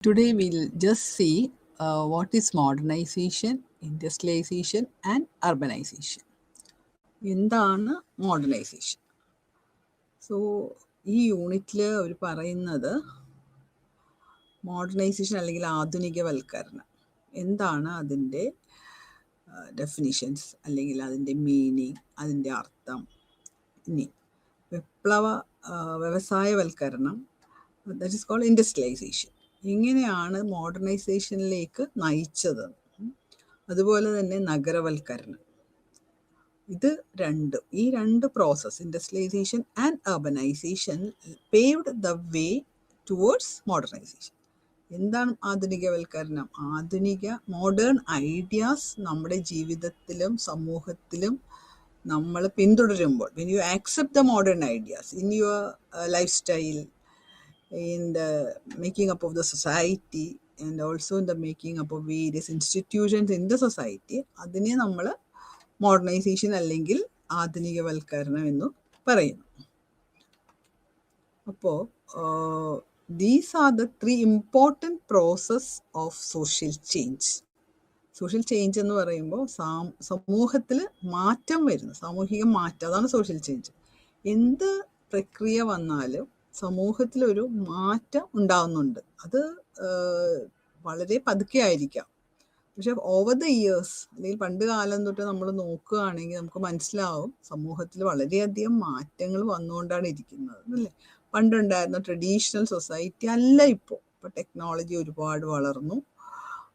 Today we'll just see what is modernization, industrialization and urbanization. എന്താണ് modernisation? So ഈ യൂണിറ്റിൽ അവർ പറയുന്നത് മോഡേണൈസേഷൻ അല്ലെങ്കിൽ ആധുനികവൽക്കരണം എന്താണ്, അതിൻ്റെ ഡെഫിനിഷൻസ് അല്ലെങ്കിൽ അതിൻ്റെ മീനിങ്, അതിൻ്റെ അർത്ഥം. ഇനി വ്യവസായവൽക്കരണം, ദാറ്റ് ഈസ് കോൾഡ് ഇൻഡസ്ട്രിയലൈസേഷൻ, എങ്ങനെയാണ് മോഡേണൈസേഷനിലേക്ക് നയിച്ചത്. അതുപോലെ തന്നെ നഗരവൽക്കരണം. ഈ രണ്ട് process, industrialisation and urbanisation, paved the way towards modernisation. എന്താണ് ആധുനികവൽക്കരണം? മോഡേൺ ഐഡിയാസ് നമ്മുടെ ജീവിതത്തിലും സമൂഹത്തിലും നമ്മൾ പിന്തുടരുമ്പോൾ, when you accept the modern ideas in your lifestyle, in the making up of the society and also in the making up of various institutions in the society, അതിനെ നമ്മൾ modernisation അല്ലെങ്കിൽ ആധുനികവൽക്കരണം എന്ന് പറയുന്നു. അപ്പോൾ these are the three important process of social change. Social change എന്ന് പറയുമ്പോൾ സമൂഹത്തിൽ മാറ്റം വരുന്നു, സാമൂഹിക മാറ്റം, അതാണ് സോഷ്യൽ ചേഞ്ച്. എന്ത് പ്രക്രിയ വന്നാലും സമൂഹത്തിലൊരു മാറ്റം ഉണ്ടാകുന്നുണ്ട്. അത് വളരെ പതുക്കെ ആയിരിക്കാം, പക്ഷെ ഓവർ ദ ഇയേഴ്സ് അല്ലെങ്കിൽ പണ്ട് കാലം തൊട്ട് നമ്മൾ നോക്കുകയാണെങ്കിൽ നമുക്ക് മനസ്സിലാവും സമൂഹത്തിൽ വളരെയധികം മാറ്റങ്ങൾ വന്നുകൊണ്ടാണ് ഇരിക്കുന്നത്, അല്ലേ? പണ്ടുണ്ടായിരുന്ന ട്രഡീഷണൽ സൊസൈറ്റി അല്ല ഇപ്പോൾ. ടെക്നോളജി ഒരുപാട് വളർന്നു.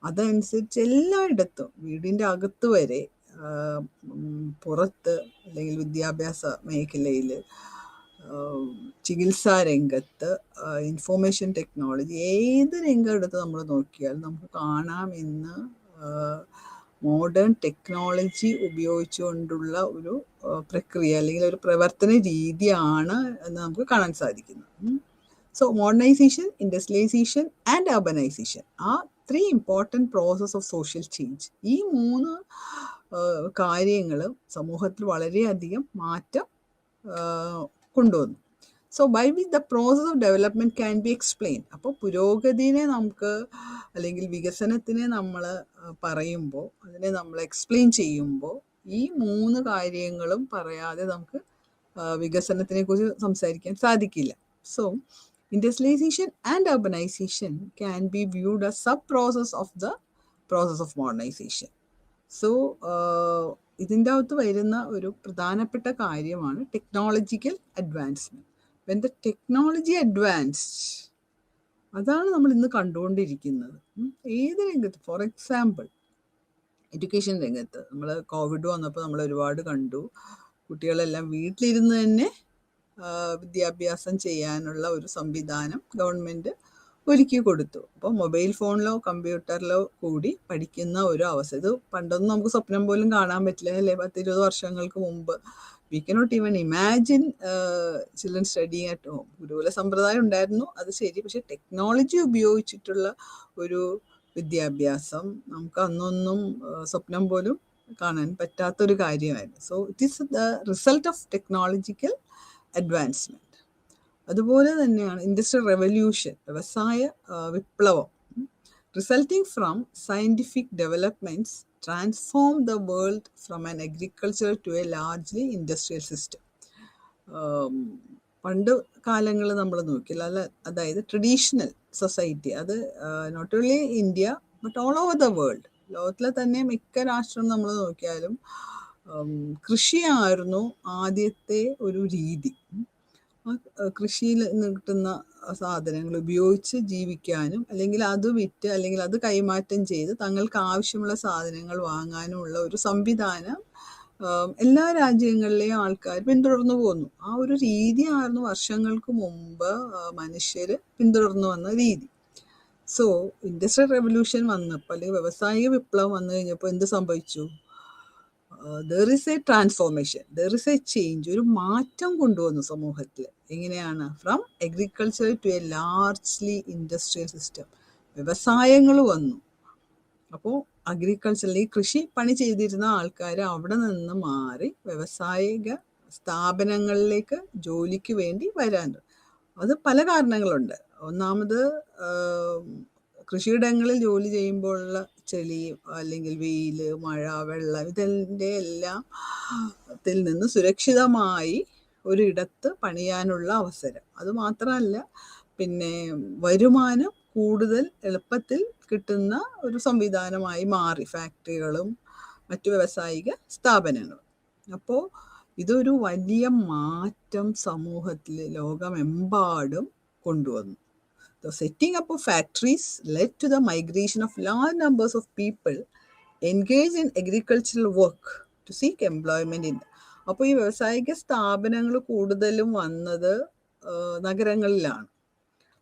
അതനുസരിച്ച് എല്ലായിടത്തും, വീടിൻ്റെ അകത്ത് വരെ, പുറത്ത് അല്ലെങ്കിൽ വിദ്യാഭ്യാസ മേഖലയിൽ, ചികിത്സാ രംഗത്ത്, ഇൻഫോർമേഷൻ ടെക്നോളജി, ഏത് രംഗം എടുത്ത് നമ്മൾ നോക്കിയാൽ നമുക്ക് കാണാം ഇന്ന് മോഡേൺ ടെക്നോളജി ഉപയോഗിച്ചുകൊണ്ടുള്ള ഒരു പ്രക്രിയ അല്ലെങ്കിൽ ഒരു പ്രവർത്തന രീതിയാണ് എന്ന് നമുക്ക് കാണാൻ സാധിക്കുന്നത്. So modernisation, industrialisation and urbanisation ആ three important process of social change. ഈ മൂന്ന് കാര്യങ്ങൾ സമൂഹത്തിൽ വളരെയധികം മാറ്റം കൊണ്ടുവന്നു. So by which the process of development can be explain. അപ്പോൾ പുരോഗതിനെ നമുക്ക് അല്ലെങ്കിൽ വികസനത്തിനെ നമ്മൾ പറയുമ്പോൾ, അതിനെ നമ്മൾ എക്സ്പ്ലെയിൻ ചെയ്യുമ്പോൾ ഈ മൂന്ന് കാര്യങ്ങളും പറയാതെ നമുക്ക് വികസനത്തിനെ കുറിച്ച് സംസാരിക്കാൻ സാധിക്കില്ല. So industrialization and urbanization can be viewed as sub-process of the process of modernization. So, ഇതിൻ്റെ അകത്ത് വരുന്ന ഒരു പ്രധാനപ്പെട്ട കാര്യമാണ് technological advancement. When the technology advanced, അതാണ് നമ്മൾ ഇന്ന് കണ്ടുകൊണ്ടിരിക്കുന്നത്. ഏത് രംഗത്ത്, ഫോർ എക്സാമ്പിൾ എഡ്യൂക്കേഷൻ രംഗത്ത് നമ്മൾ കോവിഡ് വന്നപ്പോൾ നമ്മൾ ഒരുപാട് കണ്ടു. കുട്ടികളെല്ലാം വീട്ടിലിരുന്ന് തന്നെ വിദ്യാഭ്യാസം ചെയ്യാനുള്ള ഒരു സംവിധാനം ഗവൺമെൻറ് ഒരുക്കി കൊടുത്തു. അപ്പോൾ മൊബൈൽ ഫോണിലോ കമ്പ്യൂട്ടറിലോ കൂടി പഠിക്കുന്ന ഒരു അവസ്ഥ. ഇത് പണ്ടൊന്നും നമുക്ക് സ്വപ്നം പോലും കാണാൻ പറ്റില്ല, അല്ലേ? 10-20 വർഷങ്ങൾക്ക് മുമ്പ് we cannot even imagine children studying at home. ഗുരുകുല സമ്പ്രദായം ഉണ്ടായിരുന്നു, അത് ശരി, പക്ഷെ ടെക്നോളജി ഉപയോഗിച്ചിട്ടുള്ള ഒരു വിദ്യാഭ്യാസം നമുക്ക് അന്നൊന്നും സ്വപ്നം പോലും കാണാൻ പറ്റാത്തൊരു കാര്യമായിരുന്നു. So it is the result of technological advancement. അതുപോലെ തന്നെയാണ് ഇൻഡസ്ട്രിയൽ റെവല്യൂഷൻ, വ്യവസായ വിപ്ലവം. Resulting from scientific developments transform the world from an agriculture to a largely industrial system. പണ്ട് കാലങ്ങൾ നമ്മൾ നോക്കിയാൽ, അതായത് ട്രഡീഷണൽ സൊസൈറ്റി, അത് not only India but all over the world, ലോകത്തിലെ തന്നെ മിക്ക രാഷ്ട്രം നമ്മൾ നോക്കിയാലും കൃഷിയായിരുന്നു ആദ്യത്തെ ഒരു രീതി. കൃഷിയിൽ നിന്ന് കിട്ടുന്ന സാധനങ്ങൾ ഉപയോഗിച്ച് ജീവിക്കാനും അല്ലെങ്കിൽ അത് വിറ്റ് അല്ലെങ്കിൽ അത് കൈമാറ്റം ചെയ്ത് തങ്ങൾക്ക് ആവശ്യമുള്ള സാധനങ്ങൾ വാങ്ങാനുമുള്ള ഒരു സംവിധാനം എല്ലാ രാജ്യങ്ങളിലെയും ആൾക്കാർ പിന്തുടർന്നു പോന്നു. ആ ഒരു രീതിയായിരുന്നു വർഷങ്ങൾക്ക് മുമ്പ് മനുഷ്യർ പിന്തുടർന്നു വന്ന രീതി. സോ ഇൻഡസ്ട്രിയൽ റെവല്യൂഷൻ വന്നപ്പോൾ അല്ലെങ്കിൽ വ്യവസായിക വിപ്ലവം വന്നു കഴിഞ്ഞപ്പോൾ എന്ത് സംഭവിച്ചു? there is a transformation, there is a change, ഒരു മാറ്റം കൊണ്ടുവന്നു സമൂഹത്തിൽ. എങ്ങനെയാണ്? From agriculture to a largely industrial system. വ്യവസായങ്ങൾ വന്നു. അപ്പോൾ അഗ്രികൾച്ചറിൽ ഈ കൃഷി പണി ചെയ്തിരുന്ന ആൾക്കാർ അവിടെ നിന്ന് മാറി വ്യവസായിക സ്ഥാപനങ്ങളിലേക്ക് ജോലിക്ക് വേണ്ടി വരാൻ. അത് പല കാരണങ്ങളുണ്ട്. ഒന്നാമത് കൃഷിയിടങ്ങളിൽ ജോലി ചെയ്യുമ്പോഴുള്ള ചെളി അല്ലെങ്കിൽ വെയിൽ, മഴ, വെള്ളം ഇതിൻ്റെ എല്ലാം ത്തിൽ നിന്ന് സുരക്ഷിതമായി ഒരിടത്ത് പണിയാനുള്ള അവസരം. അതുമാത്രമല്ല, പിന്നെ വരുമാനം കൂടുതൽ എളുപ്പത്തിൽ കിട്ടുന്ന ഒരു സംവിധാനമായി മാറി ഫാക്ടറികളും മറ്റു വ്യാവസായിക സ്ഥാപനങ്ങളും. അപ്പോൾ ഇതൊരു വലിയ മാറ്റം സമൂഹത്തിൽ ലോകമെമ്പാടും കൊണ്ടുവന്നു. The setting up of factories led to the migration of large numbers of people engaged in agricultural work to seek employment in. അപ്പോൾ ഈ വ്യാവസായിക സ്ഥാപനങ്ങൾ കൂടുതലും വന്നത് നഗരങ്ങളിലാണ്.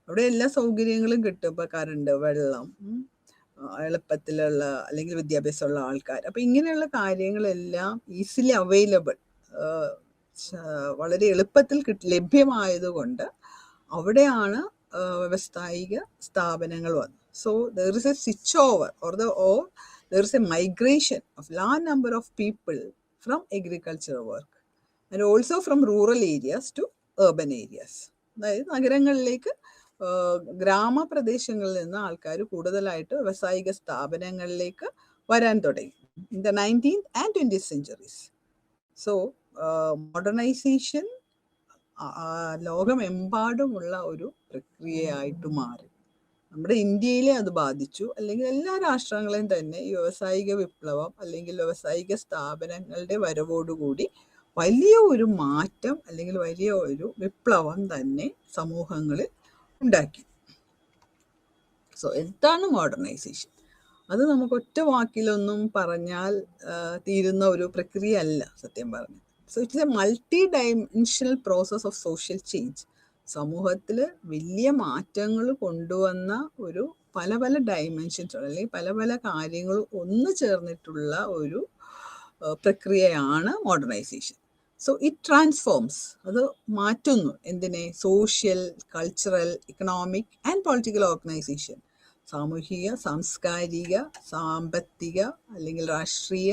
അവിടെ എല്ലാ സൗകര്യങ്ങളും കിട്ടും. ഇപ്പോൾ കറണ്ട്, വെള്ളം, എളുപ്പത്തിലുള്ള അല്ലെങ്കിൽ വിദ്യാഭ്യാസമുള്ള ആൾക്കാർ. അപ്പോൾ ഇങ്ങനെയുള്ള കാര്യങ്ങളെല്ലാം ഈസിലി അവൈലബിൾ, വളരെ എളുപ്പത്തിൽ ലഭ്യമായതുകൊണ്ട് അവിടെയാണ് വ്യാവസായിക സ്ഥാപനങ്ങൾ വന്നു. So there is a switch over or there is a migration of large number of people from agricultural work and also from rural areas to urban areas. അതായത് നഗരങ്ങളിലേക്ക്, ഗ്രാമപ്രദേശങ്ങളിൽ നിന്ന് ആൾക്കാർ കൂടുതലായിട്ട് വ്യാവസായിക സ്ഥാപനങ്ങളിലേക്ക് വരാൻ തുടങ്ങി in the 19th and 20th centuries. So modernization ലോകമെമ്പാടുമുള്ള ഒരു പ്രക്രിയയായിട്ട് മാറി. നമ്മുടെ ഇന്ത്യയിലെ അത് ബാധിച്ചു, അല്ലെങ്കിൽ എല്ലാ രാഷ്ട്രങ്ങളെയും തന്നെ ഈ വ്യാവസായിക വിപ്ലവം അല്ലെങ്കിൽ വ്യാവസായിക സ്ഥാപനങ്ങളുടെ വരവോടുകൂടി വലിയ ഒരു മാറ്റം അല്ലെങ്കിൽ വലിയ ഒരു വിപ്ലവം തന്നെ സമൂഹങ്ങളിൽ ഉണ്ടാക്കി. സോ എന്താണ് മോഡേണൈസേഷൻ? അത് നമുക്ക് ഒറ്റ വാക്കിലൊന്നും പറഞ്ഞാൽ തീരുന്ന ഒരു പ്രക്രിയ അല്ല സത്യം പറഞ്ഞു. So it's A multi dimensional process of social change. സമൂഹത്തിൽ വലിയ മാറ്റങ്ങൾ കൊണ്ടുവന്ന ഒരു പല പല ഡയമെൻഷൻസ് അല്ലെങ്കിൽ പല പല കാര്യങ്ങൾ ഒന്നു ചേർന്നിട്ടുള്ള ഒരു പ്രക്രിയയാണ് മോഡേണൈസേഷൻ. സോ ഇറ്റ് ട്രാൻസ്ഫോംസ്, അത് മാറ്റുന്നു എന്തിനെ? Social, cultural, economic and political organisation, സാമൂഹിക, സാംസ്കാരിക, സാമ്പത്തിക അല്ലെങ്കിൽ രാഷ്ട്രീയ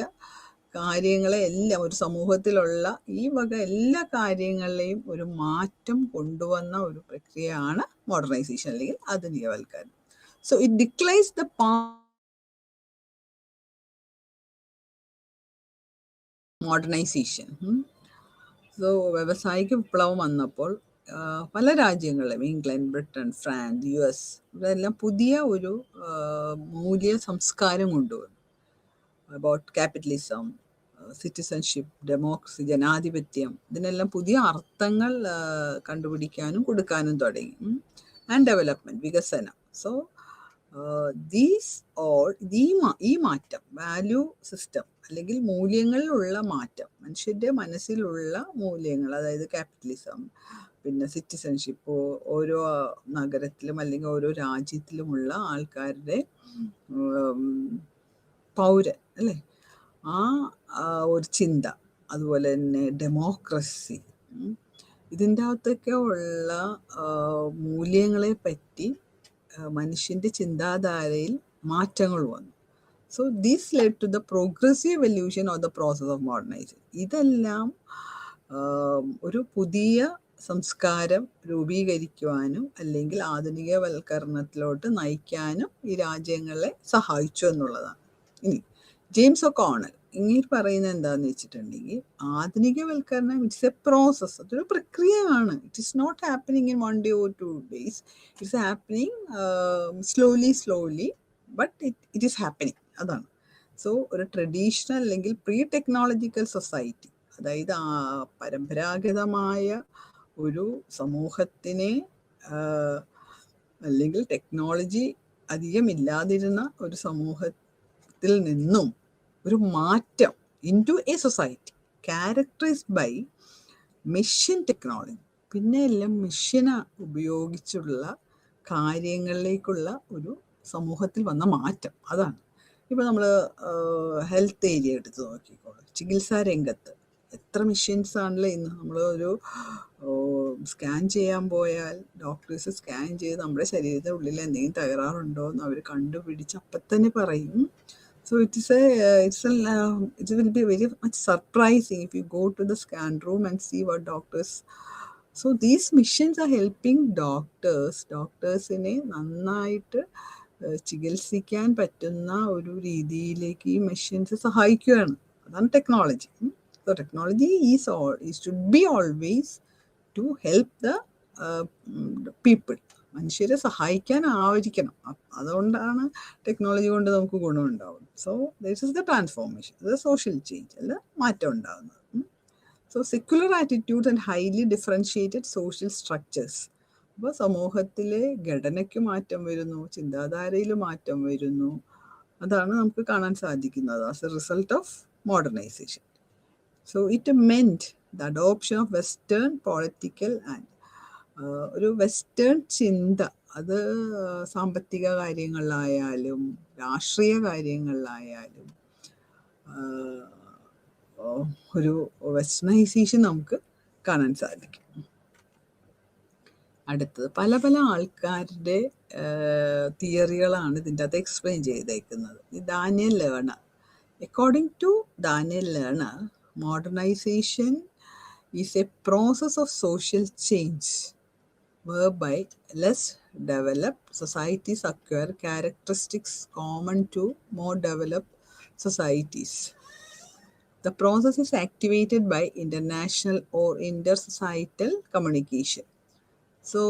കാര്യങ്ങളെ എല്ലാം, ഒരു സമൂഹത്തിലുള്ള ഈ വക എല്ലാ കാര്യങ്ങളിലെയും ഒരു മാറ്റം കൊണ്ടുവന്ന ഒരു പ്രക്രിയയാണ് മോഡേണൈസേഷൻ അല്ലെങ്കിൽ ആധുനികവൽക്കരണം. So it declines the modernisation. So വ്യാവസായിക വിപ്ലവം വന്നപ്പോൾ പല രാജ്യങ്ങളിലും, ഇംഗ്ലണ്ട്, ബ്രിട്ടൻ, ഫ്രാൻസ്, US, ഇവരെല്ലാം പുതിയ ഒരു മൂല്യ സംസ്കാരം കൊണ്ടുവന്നു. അബൌട്ട് ക്യാപിറ്റലിസം, സിറ്റിസൺഷിപ്പ്, ഡെമോക്രസി, ജനാധിപത്യം, ഇതിനെല്ലാം പുതിയ അർത്ഥങ്ങൾ കണ്ടുപിടിക്കാനും കൊടുക്കാനും തുടങ്ങി. ആൻഡ് ഡെവലപ്മെൻറ്റ്, വികസനം. സോ ഈ മാറ്റം, വാല്യൂ സിസ്റ്റം അല്ലെങ്കിൽ മൂല്യങ്ങളിലുള്ള മാറ്റം, മനുഷ്യൻ്റെ മനസ്സിലുള്ള മൂല്യങ്ങൾ, അതായത് ക്യാപിറ്റലിസം, പിന്നെ സിറ്റിസൺഷിപ്പ്, ഓരോ നഗരത്തിലും അല്ലെങ്കിൽ ഓരോ രാജ്യത്തിലുമുള്ള ആൾക്കാരുടെ പൗരൻ അല്ലേ, ആ ഒരു ചിന്ത, അതുപോലെ തന്നെ ഡെമോക്രസി, ഇതിൻ്റെ അകത്തൊക്കെ ഉള്ള മൂല്യങ്ങളെ പറ്റി മനുഷ്യൻ്റെ ചിന്താധാരയിൽ മാറ്റങ്ങൾ വന്നു. So this led to the progressive evolution of the process of modernisation. ഇതെല്ലാം ഒരു പുതിയ സംസ്കാരം രൂപീകരിക്കുവാനും അല്ലെങ്കിൽ ആധുനികവൽക്കരണത്തിലോട്ട് നയിക്കാനും ഈ രാജ്യങ്ങളെ സഹായിച്ചു എന്നുള്ളതാണ്. ഇനി ജെയിംസ് ഒക്കോണൽ ഇങ്ങനെ പറയുന്നത് എന്താണെന്ന് വെച്ചിട്ടുണ്ടെങ്കിൽ, ആധുനികവൽക്കരണം ഇറ്റ്സ് എ പ്രോസസ്, അതൊരു പ്രക്രിയയാണ്. It is not happening in 1 day or 2 days. It's happening slowly but it is happening. അതാണ്. സോ ഒരു ട്രഡീഷണൽ അല്ലെങ്കിൽ പ്രീ ടെക്നോളജിക്കൽ സൊസൈറ്റി, അതായത് പരമ്പരാഗതമായ ഒരു സമൂഹത്തിനെ അല്ലെങ്കിൽ ടെക്നോളജി അധികം ഇല്ലാതിരുന്ന ഒരു സമൂഹത്തിൽ നിന്നും ഒരു മാറ്റം into a society characterised by machine technology, പിന്നെ എല്ലാം മെഷീനെ ഉപയോഗിച്ചുള്ള കാര്യങ്ങളിലേക്കുള്ള ഒരു സമൂഹത്തിൽ വന്ന മാറ്റം. അതാണ്. ഇപ്പോൾ നമ്മൾ ഹെൽത്ത് ഏരിയ എടുത്ത് നോക്കിക്കോളൂ, ചികിത്സാ രംഗത്ത് എത്ര മെഷീൻസ് ആണല്ലോ ഇന്ന്. നമ്മൾ ഒരു സ്കാൻ ചെയ്യാൻ പോയാൽ ഡോക്ടേഴ്സ് സ്കാൻ ചെയ്ത് നമ്മുടെ ശരീരത്തിൻ്റെ ഉള്ളിൽ എന്തെങ്കിലും തകരാറുണ്ടോ എന്ന് അവർ കണ്ടുപിടിച്ച് അപ്പം തന്നെ പറയും. So it will be very much surprising if you go to the scan room and see what doctors. So these machines are helping doctors. ഡോക്ടേഴ്സിനെ നന്നായിട്ട് ചികിത്സിക്കാൻ പറ്റുന്ന ഒരു രീതിയിലേക്ക് ഈ മെഷീൻസ് സഹായിക്കുകയാണ്. അതാണ് technology. So technology should be always to help the people. മനുഷ്യരെ സഹായിക്കാൻ ആയിരിക്കണം. അതുകൊണ്ടാണ് ടെക്നോളജി കൊണ്ട് നമുക്ക് ഗുണമുണ്ടാവുന്നത്. So this is the transformation, ഇത് സോഷ്യൽ ചേഞ്ച് അല്ല മാറ്റം ഉണ്ടാകുന്നത്. So secular attitudes and highly differentiated social structures. അപ്പോൾ സമൂഹത്തിലെ ഘടനയ്ക്ക് മാറ്റം വരുന്നു, ചിന്താധാരയിൽ മാറ്റം വരുന്നു. അതാണ് നമുക്ക് കാണാൻ സാധിക്കുന്നത് as a result of modernisation. So it meant the adoption of western political and ഒരു വെസ്റ്റേൺ ചിന്ത, അത് സാമ്പത്തിക കാര്യങ്ങളിലായാലും രാഷ്ട്രീയ കാര്യങ്ങളിലായാലും ഒരു വെസ്റ്റേണൈസേഷൻ നമുക്ക് കാണാൻ സാധിക്കും. അടുത്തത് പല പല ആൾക്കാരുടെ തിയറികളാണ് ഇതിൻ്റെ അകത്ത് എക്സ്പ്ലെയിൻ ചെയ്തേക്കുന്നത്. Daniel Lerner, according to Daniel Lerner, modernization is a process of social change whereby less developed societies acquire characteristics common to more developed societies. The process is activated by international or intersocietal communication. So,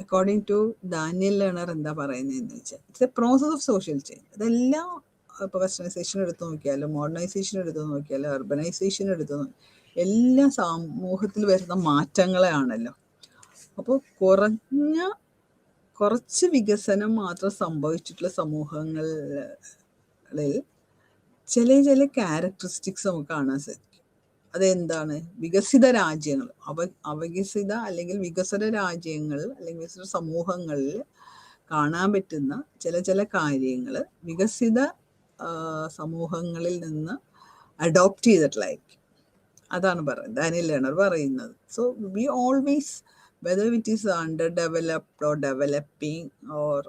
according to Daniel Lerner, എന്താ പറയുന്നതെന്ന് വെച്ചാൽ it's A process of social change. അതെല്ലാം ഇപ്പോൾ westernisation എടുത്ത് നോക്കിയാലും modernisation എടുത്ത് നോക്കിയാലും urbanisation എടുത്ത് എല്ലാ സമൂഹത്തിൽ വരുന്ന മാറ്റങ്ങളെയാണല്ലോ. അപ്പോൾ കുറച്ച് വികസനം മാത്രം സംഭവിച്ചിട്ടുള്ള സമൂഹങ്ങളിൽ ചില ക്യാരക്ടറിസ്റ്റിക്സ് നമുക്ക് കാണാൻ സാധിക്കും. അതെന്താണ്? വികസിത രാജ്യങ്ങൾ, അവികസിത അല്ലെങ്കിൽ വികസ്വര രാജ്യങ്ങൾ അല്ലെങ്കിൽ വികസിത സമൂഹങ്ങളിൽ കാണാൻ പറ്റുന്ന ചില കാര്യങ്ങൾ വികസിത സമൂഹങ്ങളിൽ നിന്ന് അഡോപ്റ്റ് ചെയ്തിട്ടുള്ളതായിരിക്കും. അതാണ് പറയുന്നത് ഡാനിയൽ ലേണർ പറയുന്നത്. So we always whether it is underdeveloped or developing or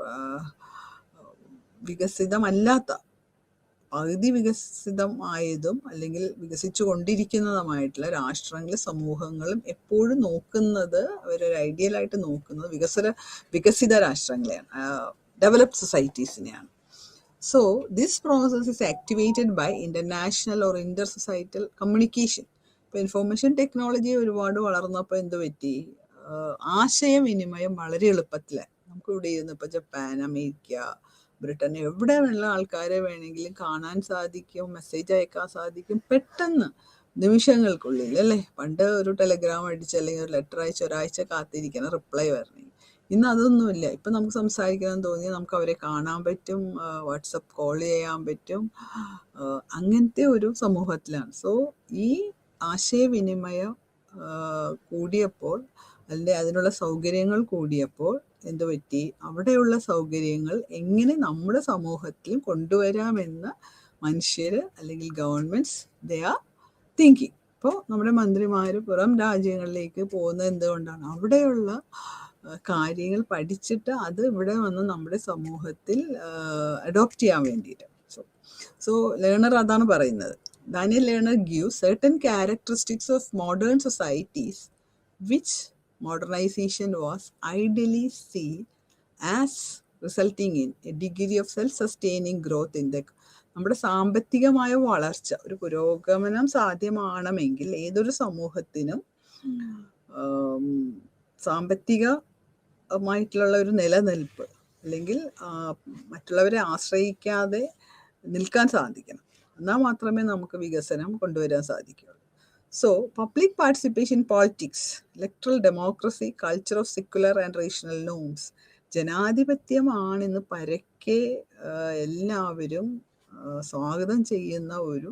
വികസിതമല്ലാത്ത പകുതി വികസിതമായതും അല്ലെങ്കിൽ വികസിച്ചു കൊണ്ടിരിക്കുന്നതുമായിട്ടുള്ള രാഷ്ട്രങ്ങളും സമൂഹങ്ങളും എപ്പോഴും നോക്കുന്നത്, അവരൊരു ഐഡിയലായിട്ട് നോക്കുന്നത് വികസിത രാഷ്ട്രങ്ങളെയാണ്, developed സൊസൈറ്റീസിനെയാണ്. So this process is activated by international or intersocietal communication. ഇപ്പോൾ ഇൻഫോർമേഷൻ ടെക്നോളജി ഒരുപാട് വളർന്നപ്പോൾ എന്ത് പറ്റി? ആശയവിനിമയം വളരെ എളുപ്പത്തിലായി. നമുക്ക് ഇവിടെ ഇരുന്ന് ഇപ്പോൾ ജപ്പാൻ, അമേരിക്ക, ബ്രിട്ടൻ, എവിടെ ഉള്ള ആൾക്കാരെ വേണമെങ്കിലും കാണാൻ സാധിക്കും, മെസ്സേജ് അയക്കാൻ സാധിക്കും പെട്ടെന്ന്, നിമിഷങ്ങൾക്കുള്ളിൽ അല്ലേ. പണ്ട് ഒരു ടെലഗ്രാം അടിച്ച് അല്ലെങ്കിൽ ഒരു ലെറ്റർ അയച്ച് ഒരാഴ്ച കാത്തിരിക്കണം റിപ്ലൈ വരണമെങ്കിൽ. ഇന്ന് അതൊന്നുമില്ല. ഇപ്പം നമുക്ക് സംസാരിക്കണം തോന്നിയാൽ നമുക്ക് അവരെ കാണാൻ പറ്റും, വാട്സപ്പ് കോൾ ചെയ്യാൻ പറ്റും. അങ്ങനത്തെ ഒരു സമൂഹത്തിലാണ്. സോ ഈ ആശയവിനിമയം കൂടിയപ്പോൾ അല്ലെങ്കിൽ അതിനുള്ള സൗകര്യങ്ങൾ കൂടിയപ്പോൾ എന്തു പറ്റി? അവിടെയുള്ള സൗകര്യങ്ങൾ എങ്ങനെ നമ്മുടെ സമൂഹത്തിൽ കൊണ്ടുവരാമെന്ന് മനുഷ്യർ അല്ലെങ്കിൽ ഗവൺമെൻറ്റ്സ് ദേ ആർ തിങ്കിങ്. ഇപ്പോൾ നമ്മുടെ മന്ത്രിമാർ പുറം രാജ്യങ്ങളിലേക്ക് പോകുന്നത് എന്തുകൊണ്ടാണ്? അവിടെയുള്ള കാര്യങ്ങൾ പഠിച്ചിട്ട് അത് ഇവിടെ വന്ന് നമ്മുടെ സമൂഹത്തിൽ അഡോപ്റ്റ് ചെയ്യാൻ വേണ്ടിയിട്ട്. സോ ലേണർ അതാണ് പറയുന്നത്. Daniel learner gives certain characteristics of modern societies which modernization was ideally seen as resulting in a degree of self-sustaining growth in the നമ്മുടെ സാമ്പത്തികമായ വളർച്ച, ഒരു പുരോഗമനം സാധ്യമാണെങ്കിൽ ഏതൊരു സമൂഹത്തിനും സാമ്പത്തികമായിട്ടുള്ള ഒരു നിലനിൽപ്പ് അല്ലെങ്കിൽ മറ്റുള്ളവരെ ആശ്രയിക്കാതെ നിൽക്കാൻ സാധിക്കണം. എന്നാൽ മാത്രമേ നമുക്ക് വികസനം കൊണ്ടുവരാൻ സാധിക്കുകയുള്ളൂ. So public participation in politics, electoral democracy, culture of secular and rational norms. ജനാധിപത്യമാണിന്ന് പരക്കെ എല്ലാവരും സ്വാഗതം ചെയ്യുന്ന ഒരു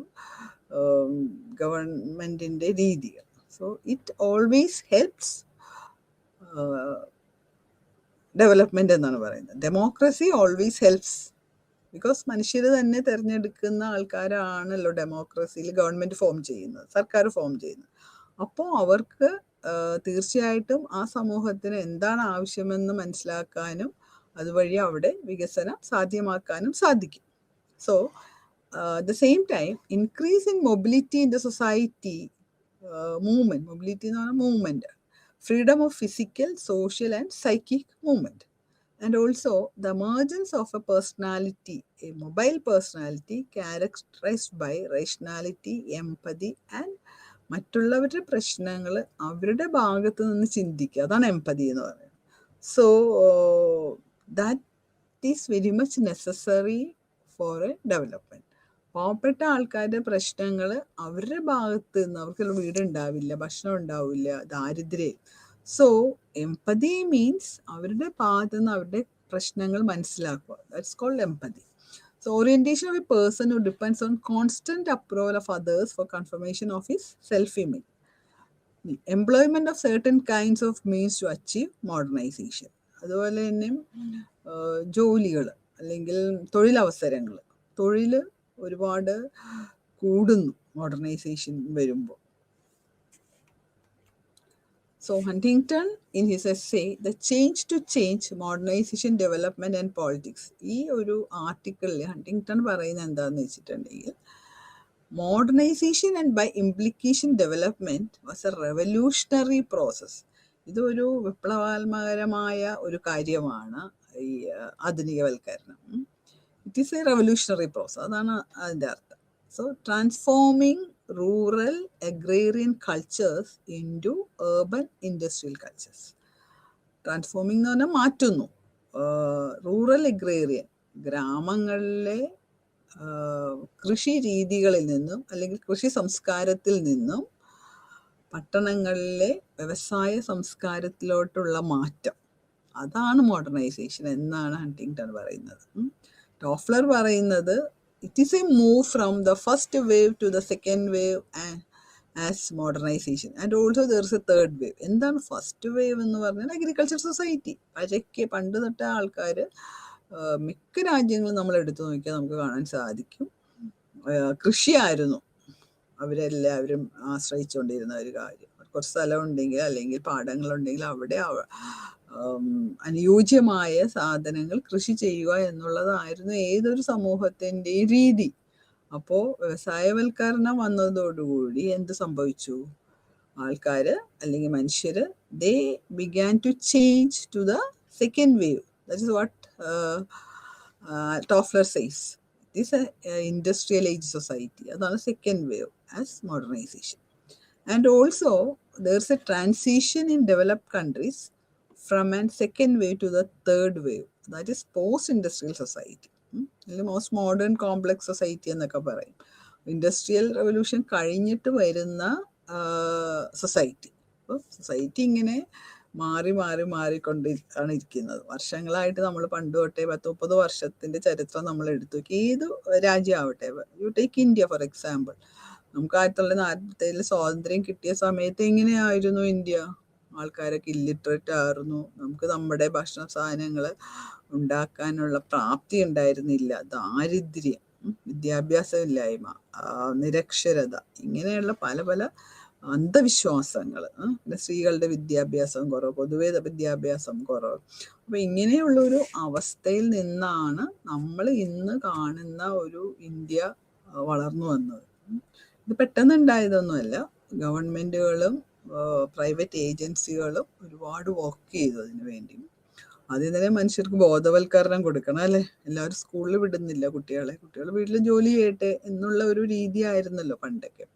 ഗവൺമെൻറ്റിൻ്റെ രീതികൾ. So it always helps development എന്നാണ് പറയുന്നത്. ഡെമോക്രസി ഓൾവേസ് ഹെൽപ്സ് ബിക്കോസ് മനുഷ്യർ തന്നെ തിരഞ്ഞെടുക്കുന്ന ആൾക്കാരാണല്ലോ ഡെമോക്രസിയിൽ ഗവൺമെൻറ് ഫോം ചെയ്യുന്നത്, സർക്കാർ ഫോം ചെയ്യുന്നത്. അപ്പോൾ അവർക്ക് തീർച്ചയായിട്ടും ആ സമൂഹത്തിന് എന്താണ് ആവശ്യമെന്ന് മനസ്സിലാക്കാനും അതുവഴി അവിടെ വികസനം സാധ്യമാക്കാനും സാധിക്കും. So the same time, increase in mobility in the society, movement, mobility എന്ന് പറഞ്ഞാൽ movement, freedom of physical, social and psychic movement, And also the emergence of a personality, a mobile personality characterized by rationality, empathy and മറ്റുള്ളവരുടെ പ്രശ്നങ്ങൾ അവരുടെ ഭാഗത്ത് നിന്ന് ചിന്തിക്കുക, അതാണ് empathy എന്ന് പറയുന്നത്. So that is very much necessary four A development. പാവപ്പെട്ട ആൾക്കാരുടെ പ്രശ്നങ്ങൾ അവരുടെ ഭാഗത്ത് നിന്ന്, അവർക്ക് വീടുണ്ടാവില്ല, ഭക്ഷണം ഉണ്ടാവില്ല, ദാരിദ്ര്യം. സോ എംപതി മീൻസ് അവരുടെ ഭാഗത്ത് നിന്ന് അവരുടെ പ്രശ്നങ്ങൾ മനസ്സിലാക്കുക. That's called empathy. So orientation of a person who depends on constant approval of others for confirmation of his self-image. The employment of certain kinds of means to achieve modernization. അതുപോലെ തന്നെ ജോലികൾ അല്ലെങ്കിൽ തൊഴിലവസരങ്ങൾ, തൊഴിൽ ഒരുപാട് കൂടുന്നു മോഡേണൈസേഷൻ വരുമ്പോൾ. So Huntington in his essay The Change to Change Modernization Development and Politics, ഈ ഒരു ആർട്ടിക്കിളിൽ ഹണ്ടിങ്ടൺ പറയുന്നത് എന്താണെന്ന് വെച്ചിട്ടുണ്ടെങ്കിൽ modernisation and by implication development was a revolutionary process. ഇതൊരു വിപ്ലവാത്മകരമായ ഒരു കാര്യമാണ് ഈ ആധുനികവൽക്കരണം. It is a revolutionary process, അതാണ് അതിൻ്റെ അർത്ഥം. So transforming rural agrarian cultures into urban industrial cultures. Transforming എന്ന് പറഞ്ഞാൽ മാറ്റുന്നു. റൂറൽ അഗ്രേറിയൻ, ഗ്രാമങ്ങളിലെ കൃഷി രീതികളിൽ നിന്നും അല്ലെങ്കിൽ കൃഷി സംസ്കാരത്തിൽ നിന്നും പട്ടണങ്ങളിലെ വ്യവസായ സംസ്കാരത്തിലോട്ടുള്ള മാറ്റം, അതാണ് മോഡേണൈസേഷൻ എന്നാണ് ഹണ്ടിങ്ടൺ പറയുന്നത്. ടോഫ്ലർ പറയുന്നത് it is a move from the first wave to the second wave as modernization, and also there is a third wave. എന്താണ് ഫസ്റ്റ് വേവ് എന്ന് പറഞ്ഞാൽ അഗ്രികൾച്ചർ സൊസൈറ്റി. പണ്ട് തൊട്ട ആൾക്കാർ മിക്ക രാജ്യങ്ങളും നമ്മൾ എടുത്തു നോക്കിയാൽ നമുക്ക് കാണാൻ സാധിക്കും കൃഷിയായിരുന്നു അവരെല്ലാവരും ആശ്രയിച്ചുകൊണ്ടിരുന്ന ഒരു കാര്യം. കുറച്ച് സ്ഥലമുണ്ടെങ്കിൽ അല്ലെങ്കിൽ പാടങ്ങളുണ്ടെങ്കിൽ അവിടെ അനുയോജ്യമായ സാധനങ്ങൾ കൃഷി ചെയ്യുക എന്നുള്ളതായിരുന്നു ഏതൊരു സമൂഹത്തിൻ്റെയും രീതി. അപ്പോൾ വ്യവസായവൽക്കരണം വന്നതോടുകൂടി എന്ത് സംഭവിച്ചു? ആൾക്കാർ അല്ലെങ്കിൽ മനുഷ്യർ they began to change to the second wave. That is what Toffler says. It is a industrial age society. അതാണ് second wave as modernisation. And also there's a transition in developed countries from a second wave to the third wave, that is post-industrial society. Most modern complex society എന്നൊക്കെ പറയും. Industrial revolution കഴിഞ്ഞിട്ട് വരുന്ന society. അപ്പോൾ society ഇങ്ങനെ മാറിക്കൊണ്ടാണ് ഇരിക്കുന്നത്. വർഷങ്ങളായിട്ട് നമ്മൾ പണ്ട് തൊട്ടേ 10-30 വർഷത്തിൻ്റെ ചരിത്രം നമ്മൾ എടുത്തു നോക്കി. ഏത് രാജ്യമാവട്ടെ, you take India for example. നമുക്ക് 1947 സ്വാതന്ത്ര്യം കിട്ടിയ സമയത്ത് എങ്ങനെയായിരുന്നു ഇന്ത്യ? ആൾക്കാരൊക്കെ ഇല്ലിറ്ററേറ്റ് ആയിരുന്നു. നമുക്ക് നമ്മുടെ ഭക്ഷണ സാധനങ്ങൾ ഉണ്ടാക്കാനുള്ള പ്രാപ്തി ഉണ്ടായിരുന്നില്ല. ദാരിദ്ര്യം, വിദ്യാഭ്യാസമില്ലായ്മ, നിരക്ഷരത, ഇങ്ങനെയുള്ള പല പല അന്ധവിശ്വാസങ്ങൾ, സ്ത്രീകളുടെ വിദ്യാഭ്യാസം കുറവ്, പൊതുവേ വിദ്യാഭ്യാസം കുറവ്. അപ്പോൾ ഇങ്ങനെയുള്ളൊരു അവസ്ഥയിൽ നിന്നാണ് നമ്മൾ ഇന്ന് കാണുന്ന ഒരു ഇന്ത്യ വളർന്നു വന്നത്. ഇത് പെട്ടെന്ന് ഉണ്ടായതൊന്നുമല്ല. ഗവൺമെൻറ്റുകളും പ്രൈവറ്റ് ഏജൻസികളും ഒരുപാട് വർക്ക് ചെയ്തു അതിന് വേണ്ടി. ആദ്യം തന്നെ മനുഷ്യർക്ക് ബോധവൽക്കരണം കൊടുക്കണം, അല്ലേ? എല്ലാവരും സ്കൂളിൽ വിടുന്നില്ല കുട്ടികൾ വീട്ടിൽ ജോലി ചെയ്യട്ടെ എന്നുള്ള ഒരു രീതിയായിരുന്നല്ലോ പണ്ടൊക്കെ.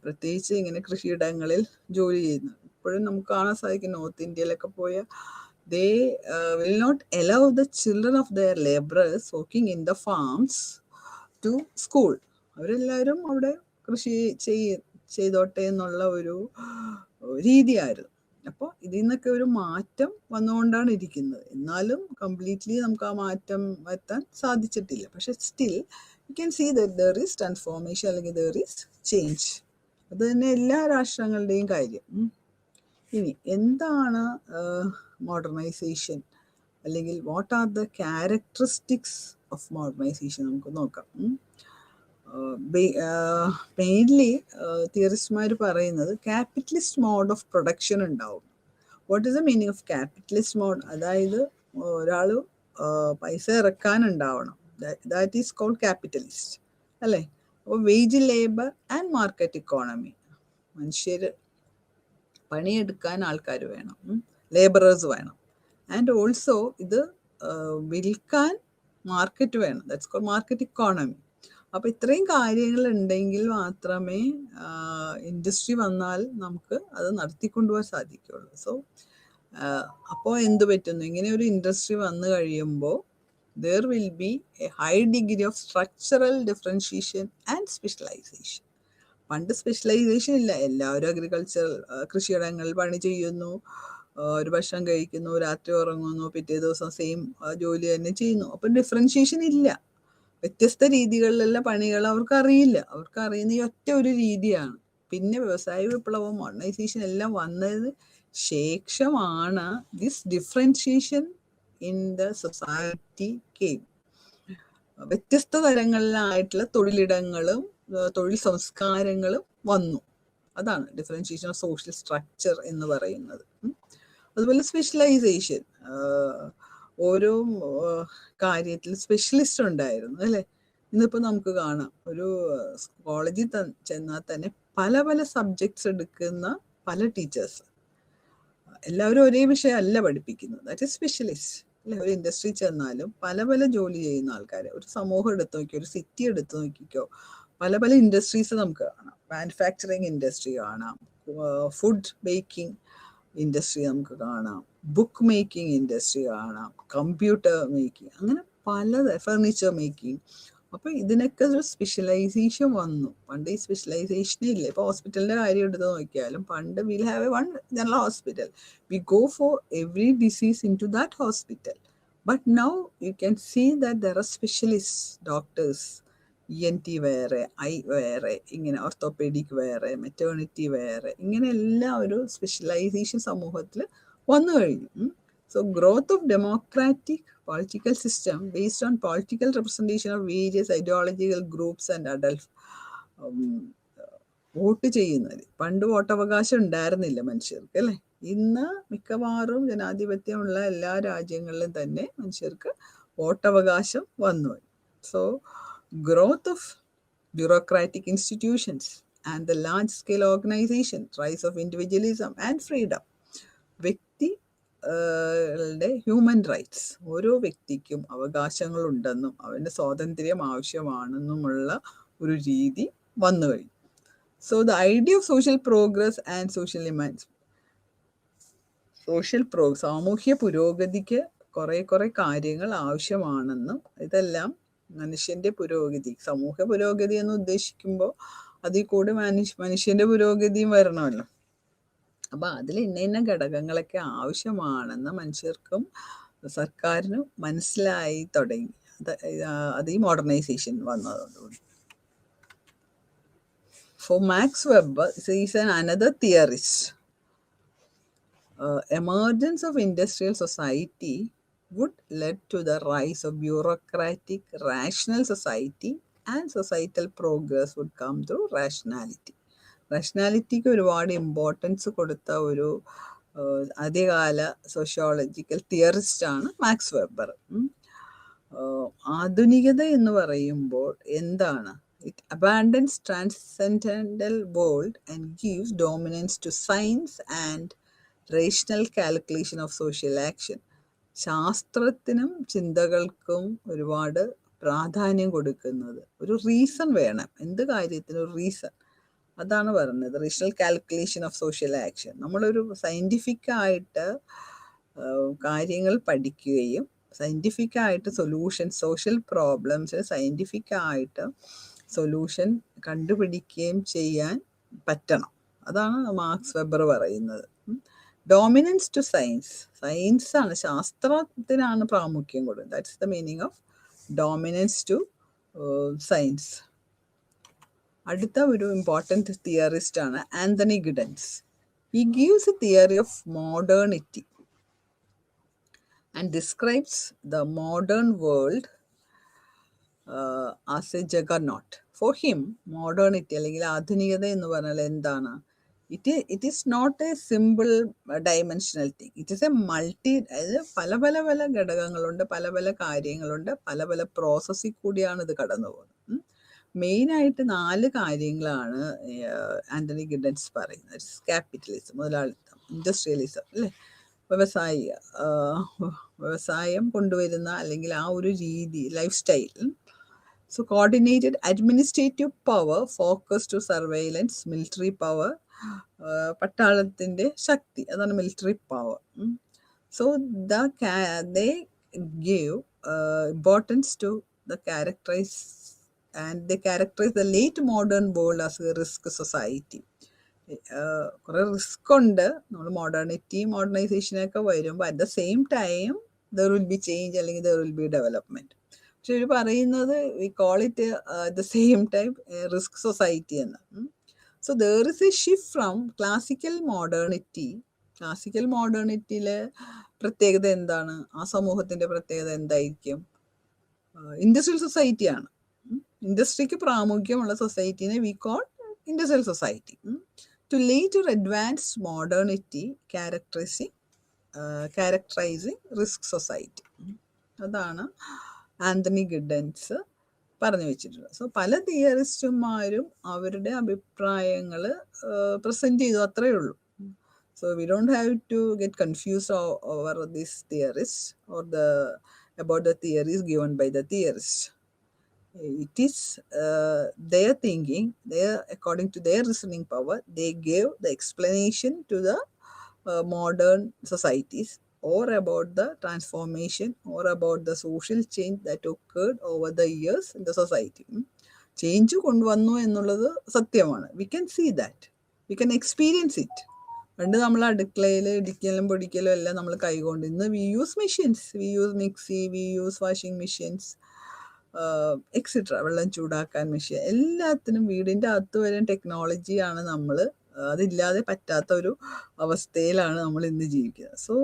പ്രത്യേകിച്ച് ഇങ്ങനെ കൃഷിയിടങ്ങളിൽ ജോലി ചെയ്യുന്നത്. ഇപ്പോഴും നമുക്ക് കാണാൻ സാധിക്കും നോർത്ത് ഇന്ത്യയിലൊക്കെ പോയാൽ they will not allow the children of their laborers working in the farms to school. അവരെല്ലാവരും അവിടെ കൃഷി ചെയ്തോട്ടെ എന്നുള്ള ഒരു രീതിയായിരുന്നു. അപ്പോൾ ഇതിൽ നിന്നൊക്കെ ഒരു മാറ്റം വന്നുകൊണ്ടാണ് ഇരിക്കുന്നത്. എന്നാലും കംപ്ലീറ്റ്ലി നമുക്ക് ആ മാറ്റം വരുത്താൻ സാധിച്ചിട്ടില്ല. പക്ഷെ still you can see that there is transformation, അല്ലെങ്കിൽ ദർ ഈസ് ചേഞ്ച്. അത് തന്നെ എല്ലാ രാഷ്ട്രങ്ങളുടെയും കാര്യം. ഇനി എന്താണ് മോഡേണൈസേഷൻ, അല്ലെങ്കിൽ what are the characteristics of modernisation നമുക്ക് നോക്കാം. മെയിൻലി തിയറിസ്റ്റ്മാർ പറയുന്നത് ക്യാപിറ്റലിസ്റ്റ് മോഡ് ഓഫ് പ്രൊഡക്ഷൻ ഉണ്ടാവും. What is the meaning of capitalist mode? അതായത് ഒരാൾ പൈസ ഇറക്കാനുണ്ടാവണം. ദാറ്റ് ഈസ് കോൾഡ് ക്യാപിറ്റലിസ്റ്റ്, അല്ലേ? അപ്പോൾ wage labour and market economy, മനുഷ്യർ പണിയെടുക്കാൻ ആൾക്കാർ വേണം, ലേബറേഴ്സ് വേണം. ആൻഡ് ഓൾസോ ഇത് വിൽക്കാൻ മാർക്കറ്റ് വേണം. That's called market economy. അപ്പോൾ ഇത്രയും കാര്യങ്ങൾ ഉണ്ടെങ്കിൽ മാത്രമേ ഇൻഡസ്ട്രി വന്നാൽ നമുക്ക് അത് നടത്തിക്കൊണ്ടുപോകാൻ സാധിക്കുകയുള്ളൂ. സോ അപ്പോൾ എന്ത് പറ്റുന്നു, ഇങ്ങനെ ഒരു ഇൻഡസ്ട്രി വന്നു കഴിയുമ്പോൾ there will be a high degree of structural differentiation and specialization. പണ്ട് സ്പെഷ്യലൈസേഷൻ ഇല്ല. എല്ലാവരും കൃഷിയിടങ്ങളിൽ പണി ചെയ്യുന്നു, ഒരു ഭക്ഷണം കഴിക്കുന്നു, രാത്രി ഉറങ്ങുന്നു, പിറ്റേ ദിവസം സെയിം ജോലി തന്നെ ചെയ്യുന്നു. അപ്പം ഡിഫറൻഷിയേഷൻ ഇല്ല. വ്യത്യസ്ത രീതികളിലുള്ള പണികൾ അവർക്ക് അറിയില്ല. അവർക്ക് അറിയുന്ന ഈ ഒറ്റ ഒരു രീതിയാണ്. പിന്നെ വ്യവസായ വിപ്ലവം, മോഡേണൈസേഷൻ എല്ലാം വന്നതിന് ശേഷമാണ് this differentiation in the society came. വ്യത്യസ്ത തരങ്ങളിലായിട്ടുള്ള തൊഴിലിടങ്ങളും തൊഴിൽ സംസ്കാരങ്ങളും വന്നു. അതാണ് ഡിഫറൻഷിയേഷൻ ഓഫ് സോഷ്യൽ സ്ട്രക്ചർ എന്ന് പറയുന്നത്. അതുപോലെ സ്പെഷ്യലൈസേഷൻ, ഓരോ കാര്യത്തിൽ സ്പെഷ്യലിസ്റ്റ് ഉണ്ടായിരുന്നു അല്ലേ. ഇന്നിപ്പോൾ നമുക്ക് കാണാം, ഒരു കോളേജിൽ ചെന്നാൽ തന്നെ പല പല സബ്ജക്ട്സ് എടുക്കുന്ന പല ടീച്ചേഴ്സ്. എല്ലാവരും ഒരേ വിഷയം അല്ല പഠിപ്പിക്കുന്നത്. ദാറ്റ് ഈസ് സ്പെഷ്യലിസ്റ്റ് അല്ലെ. ഒരു ഇൻഡസ്ട്രി ചെന്നാലും പല പല ജോലി ചെയ്യുന്ന ആൾക്കാർ, ഒരു സമൂഹം എടുത്തു നോക്കിയോ, ഒരു സിറ്റി എടുത്തു നോക്കിക്കോ, പല പല ഇൻഡസ്ട്രീസ് നമുക്ക് കാണാം. മാനുഫാക്ചറിങ് ഇൻഡസ്ട്രി കാണാം, ഫുഡ് മേക്കിംഗ് ഇൻഡസ്ട്രി നമുക്ക് കാണാം, ബുക്ക് മേക്കിംഗ് ഇൻഡസ്ട്രി കാണാം, കമ്പ്യൂട്ടർ മേക്കിംഗ്, അങ്ങനെ പല ഫർണിച്ചർ മേക്കിംഗ്. അപ്പോൾ ഇതിനൊക്കെ ഒരു സ്പെഷ്യലൈസേഷൻ വന്നു. പണ്ട് ഈ സ്പെഷ്യലൈസേഷൻ ഇല്ല. ഇപ്പോൾ ഹോസ്പിറ്റലിൻ്റെ കാര്യം എടുത്ത് നോക്കിയാലും പണ്ട് will have a one general hospital, we go for every disease in to that hospital. But now you can see that there are specialist doctors, ENT വേറെ, ഐ വേറെ, ഇങ്ങനെ ഓർത്തോപെഡിക് വേറെ, മെറ്റേണിറ്റി വേറെ, ഇങ്ങനെ എല്ലാം ഒരു സ്പെഷ്യലൈസേഷൻ സമൂഹത്തിൽ വന്നു കഴിഞ്ഞു. So growth of democratic political system based on political representation of various ideological groups and adult vote ചെയ്യുന്നത്. പണ്ട് വോട്ടവകാശം ഉണ്ടായിരുന്നില്ല മനുഷ്യർക്ക് അല്ലേ. ഇന്ന് മിക്കവാറും ജനാധിപത്യമുള്ള എല്ലാ രാജ്യങ്ങളിലും തന്നെ മനുഷ്യർക്ക് വോട്ടവകാശം വന്നു. So growth of bureaucratic institutions and the large scale organization, rise of individualism and freedom. വ്യക്തി ഹ്യൂമൻ റൈറ്റ്സ്, ഓരോ വ്യക്തിക്കും അവകാശങ്ങളുണ്ടെന്നും അവൻ്റെ സ്വാതന്ത്ര്യം ആവശ്യമാണെന്നുമുള്ള ഒരു രീതി വന്നു കഴിഞ്ഞു. So the idea of social progress and സാമൂഹ്യ പുരോഗതിക്ക് കുറേ കാര്യങ്ങൾ ആവശ്യമാണെന്നും, ഇതെല്ലാം മനുഷ്യൻ്റെ പുരോഗതി, സമൂഹ പുരോഗതി എന്ന് ഉദ്ദേശിക്കുമ്പോൾ അതിൽ കൂടെ മനുഷ്യൻ്റെ പുരോഗതിയും വരണമല്ലോ. അപ്പം അതിൽ ഇന്ന ഘടകങ്ങളൊക്കെ ആവശ്യമാണെന്ന് മനുഷ്യർക്കും സർക്കാരിനും മനസ്സിലായി തുടങ്ങി. അത് ഈ മോഡേണൈസേഷൻ വന്നതോടുകൂടി. For Max Weber, he is another theorist. Emergence of industrial society would lead to the rise of bureaucratic, rational society, and societal progress would come through rationality. റഷണാലിറ്റിക്ക് ഒരുപാട് ഇമ്പോർട്ടൻസ് കൊടുത്ത ഒരു ആദ്യകാല സോഷ്യോളജിക്കൽ തിയറിസ്റ്റാണ് മാക്സ് വെബർ. ആധുനികത എന്ന് പറയുമ്പോൾ എന്താണ്? It abandons transcendental world and gives dominance to science and rational calculation of social action. ശാസ്ത്രത്തിനും ചിന്തകൾക്കും ഒരുപാട് പ്രാധാന്യം കൊടുക്കുന്നത്. ഒരു റീസൺ വേണം, എന്ത് കാര്യത്തിനും ഒരു റീസൺ. അതാണ് പറയുന്നത് rational calculation of social action. നമ്മളൊരു സയൻറ്റിഫിക്കായിട്ട് കാര്യങ്ങൾ പഠിക്കുകയും സയൻറ്റിഫിക്കായിട്ട് സോഷ്യൽ പ്രോബ്ലംസിന് സയൻറ്റിഫിക്കായിട്ട് സൊല്യൂഷൻ കണ്ടുപിടിക്കുകയും ചെയ്യാൻ പറ്റണം. അതാണ് മാർക്സ് വെബർ പറയുന്നത്. ഡോമിനൻസ് ടു സയൻസാണ്, ശാസ്ത്രത്തിനാണ് പ്രാമുഖ്യം കൊടുക്കുന്നത്. That's the meaning of dominance to science. അടുത്ത ഒരു ഇമ്പോർട്ടൻറ്റ് തിയറിസ്റ്റ് ആണ് Anthony Giddens. He gives a theory of modernity and describes the modern world as a juggernaut. For him modernity അല്ലെങ്കിൽ ആധുനികത എന്ന് പറഞ്ഞാൽ എന്താണ്? It is not a simple dimensional thing. It is a multi, അതായത് പല പല ഘടകങ്ങളുണ്ട്, പല പല കാര്യങ്ങളുണ്ട്, പല പല പ്രോസസ്സിൽ കൂടിയാണ് ഇത് കടന്നു പോകുന്നത്. മെയിനായിട്ട് 4 കാര്യങ്ങളാണ് ആന്റണി ഗിഡൻസ് പറയുന്നത്. ക്യാപിറ്റലിസം, മുതലാളിത്തം, ഇൻഡസ്ട്രിയലിസം അല്ലേ. വ്യവസായം കൊണ്ടുവരുന്ന അല്ലെങ്കിൽ ആ ഒരു രീതി, life style. So coordinated administrative power, focus to surveillance, military power, പട്ടാളത്തിൻ്റെ ശക്തി, അതാണ് military power. So they give importance to the characterize the late modern world as a risk society. കുറേ റിസ്ക് ഉണ്ട്. നമ്മൾ മോഡേണൈസേഷനൊക്കെ വരുമ്പോൾ at the same time there will be change അല്ലെങ്കിൽ there will be development. പക്ഷെ ഇവർ പറയുന്നത് we call it at the same time risk society എന്ന്. So there is a shift from classical മോഡേണിറ്റിയിലെ പ്രത്യേകത എന്താണ്? ആ സമൂഹത്തിൻ്റെ പ്രത്യേകത എന്തായിരിക്കും? ഇൻഡസ്ട്രിയൽ സൊസൈറ്റിയാണ്. ഇൻഡസ്ട്രിക്ക് പ്രാമുഖ്യമുള്ള സൊസൈറ്റീനെ we call industrial society. To later advanced modernity characterizing risk society. അതാണ് ആന്റണി ഗിഡൻസ് പറഞ്ഞു വെച്ചിട്ടുള്ളത്. സോ പല തിയറിസ്റ്റുമാരും അവരുടെ അഭിപ്രായങ്ങൾ പ്രസൻറ്റ് ചെയ്തു, അത്രയേ ഉള്ളൂ. So we don't have to get confused over this theorist or about the theories given by the theorists. It is their thinking, according to their reasoning power, they gave the explanation to the modern societies, or about the transformation, or about the social change that occurred over the years in the society. Change കൊണ്ടുവന്നു എന്നുള്ളത് സത്യമാണ്. We can see that, we can experience it. പണ്ട് നമ്മൾ അടുക്കളയിൽ ഇടിക്കലും പൊടിക്കലും എല്ലാം നമ്മൾ കൈകൊണ്ട്. ഇന്ന് we use machines, we use mixie, we use washing machines, etcetera, വെള്ളം ചൂടാക്കാൻ മെഷീൻ, എല്ലാത്തിനും വീടിൻ്റെ അകത്ത് വരെ ടെക്നോളജിയാണ്. നമ്മൾ അതില്ലാതെ പറ്റാത്ത ഒരു അവസ്ഥയിലാണ് നമ്മൾ ഇന്ന് ജീവിക്കുന്നത്. So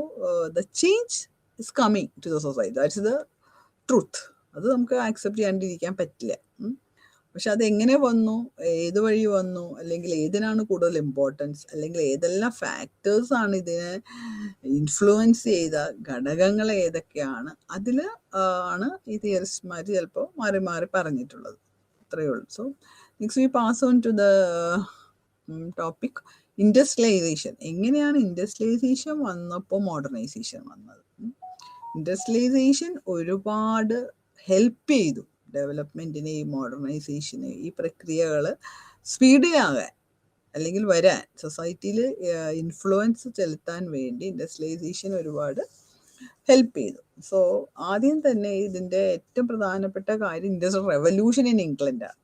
the change is coming to the society, that's the truth. അത് നമുക്ക് ആക്സെപ്റ്റ് ചെയ്യാണ്ടിരിക്കാൻ പറ്റില്ല. പക്ഷെ അതെങ്ങനെ വന്നു, ഏത് വഴി വന്നു, അല്ലെങ്കിൽ ഏതിനാണ് കൂടുതൽ ഇമ്പോർട്ടൻസ്, അല്ലെങ്കിൽ ഏതെല്ലാം ഫാക്ടേഴ്സാണ് ഇതിനെ ഇൻഫ്ലുവൻസ് ചെയ്ത ഘടകങ്ങൾ ഏതൊക്കെയാണ്, അതിൽ ആണ് ഈ തിയറിസ്റ്റ്മാർ ചിലപ്പോൾ മാറി മാറി പറഞ്ഞിട്ടുള്ളത്. അത്രയേ ഉള്ളൂ. So next we pass on to the topic industrialisation. എങ്ങനെയാണ് ഇൻഡസ്ട്രിയലൈസേഷൻ വന്നപ്പോൾ മോഡേണൈസേഷൻ വന്നത്? ഇൻഡസ്ട്രിയലൈസേഷൻ ഒരുപാട് ഹെൽപ്പ് ചെയ്തു ഡെവലപ്മെൻറ്റിന്, ഈ മോഡേണൈസേഷന്, ഈ പ്രക്രിയകൾ സ്പീഡിലാകാൻ അല്ലെങ്കിൽ വരാൻ, സൊസൈറ്റിയിൽ ഇൻഫ്ലുവൻസ് ചെലുത്താൻ വേണ്ടി ഇൻഡസ്ട്രിയലൈസേഷൻ ഒരുപാട് ഹെൽപ്പ് ചെയ്തു. സോ ആദ്യം തന്നെ ഇതിൻ്റെ ഏറ്റവും പ്രധാനപ്പെട്ട കാര്യം ഇൻഡസ്ട്രിയൽ റെവല്യൂഷൻ ഇൻ ഇംഗ്ലണ്ടാണ്.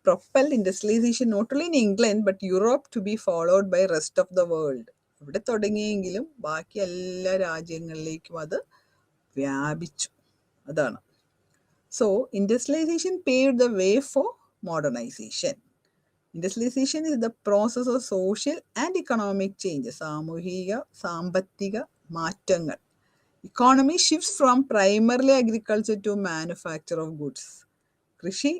Propel industrialisation not only in England but Europe to be followed by rest of the world. ഇവിടെ തുടങ്ങിയെങ്കിലും ബാക്കി എല്ലാ രാജ്യങ്ങളിലേക്കും അത് വ്യാപിച്ചു. അതാണ്. So, industrialization paved the way for modernization. Industrialization is the process of social and economic changes. സാമൂഹിക സാമ്പത്തിക മാറ്റങ്ങൾ. Economy shifts from primarily agriculture to manufacture of goods. കൃഷി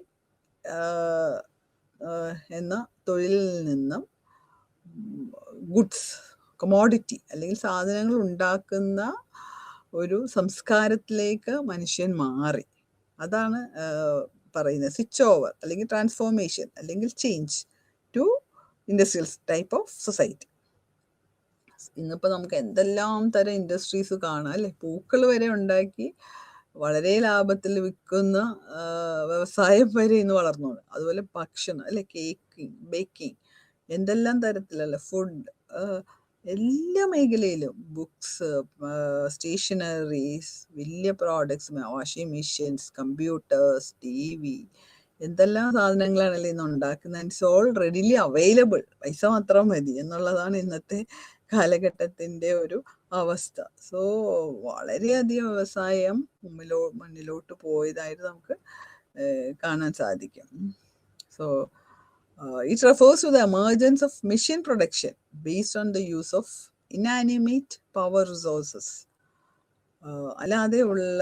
എന്ന തൊഴിലിൽ നിന്നും ഗുഡ്സ്, കമോഡിറ്റി അല്ലെങ്കിൽ സാധനങ്ങൾ ഉണ്ടാക്കുന്ന ഒരു സംസ്കാരത്തിലേക്ക് മനുഷ്യൻ മാറി. അതാണ് പറയുന്നത് സ്വിച്ച് ഓവർ അല്ലെങ്കിൽ ട്രാൻസ്ഫോർമേഷൻ അല്ലെങ്കിൽ change to industrial type of society. ഇന്നിപ്പോൾ നമുക്ക് എന്തെല്ലാം തരം ഇൻഡസ്ട്രീസ് കാണാം അല്ലേ. പൂക്കൾ വരെ ഉണ്ടാക്കി വളരെ ലാഭത്തിൽ വിൽക്കുന്ന വ്യവസായം വരെ ഇന്ന് വളർന്നു. അതുപോലെ ഭക്ഷണം അല്ലെ, കേക്കിംഗ്, ബേക്കിംഗ്, എന്തെല്ലാം തരത്തിലല്ല, ഫുഡ്, എല്ലാ മേഖലയിലും, ബുക്സ്, സ്റ്റേഷനറീസ്, വലിയ products, washing machines, computers, TV, എന്തെല്ലാം സാധനങ്ങളാണല്ലോ ഇന്ന് ഉണ്ടാക്കുന്നത്. ഇറ്റ്സ് ഓൾ റെഡിലി അവൈലബിൾ, പൈസ മാത്രം മതി എന്നുള്ളതാണ് ഇന്നത്തെ കാലഘട്ടത്തിൻ്റെ ഒരു അവസ്ഥ. സോ വളരെയധികം വ്യവസായം മുന്നിലോട്ട് പോയതായിട്ട് നമുക്ക് കാണാൻ സാധിക്കും. So it refers to the emergence of machine production based on the use of inanimate power resources. അല്ലാതെ ഉള്ള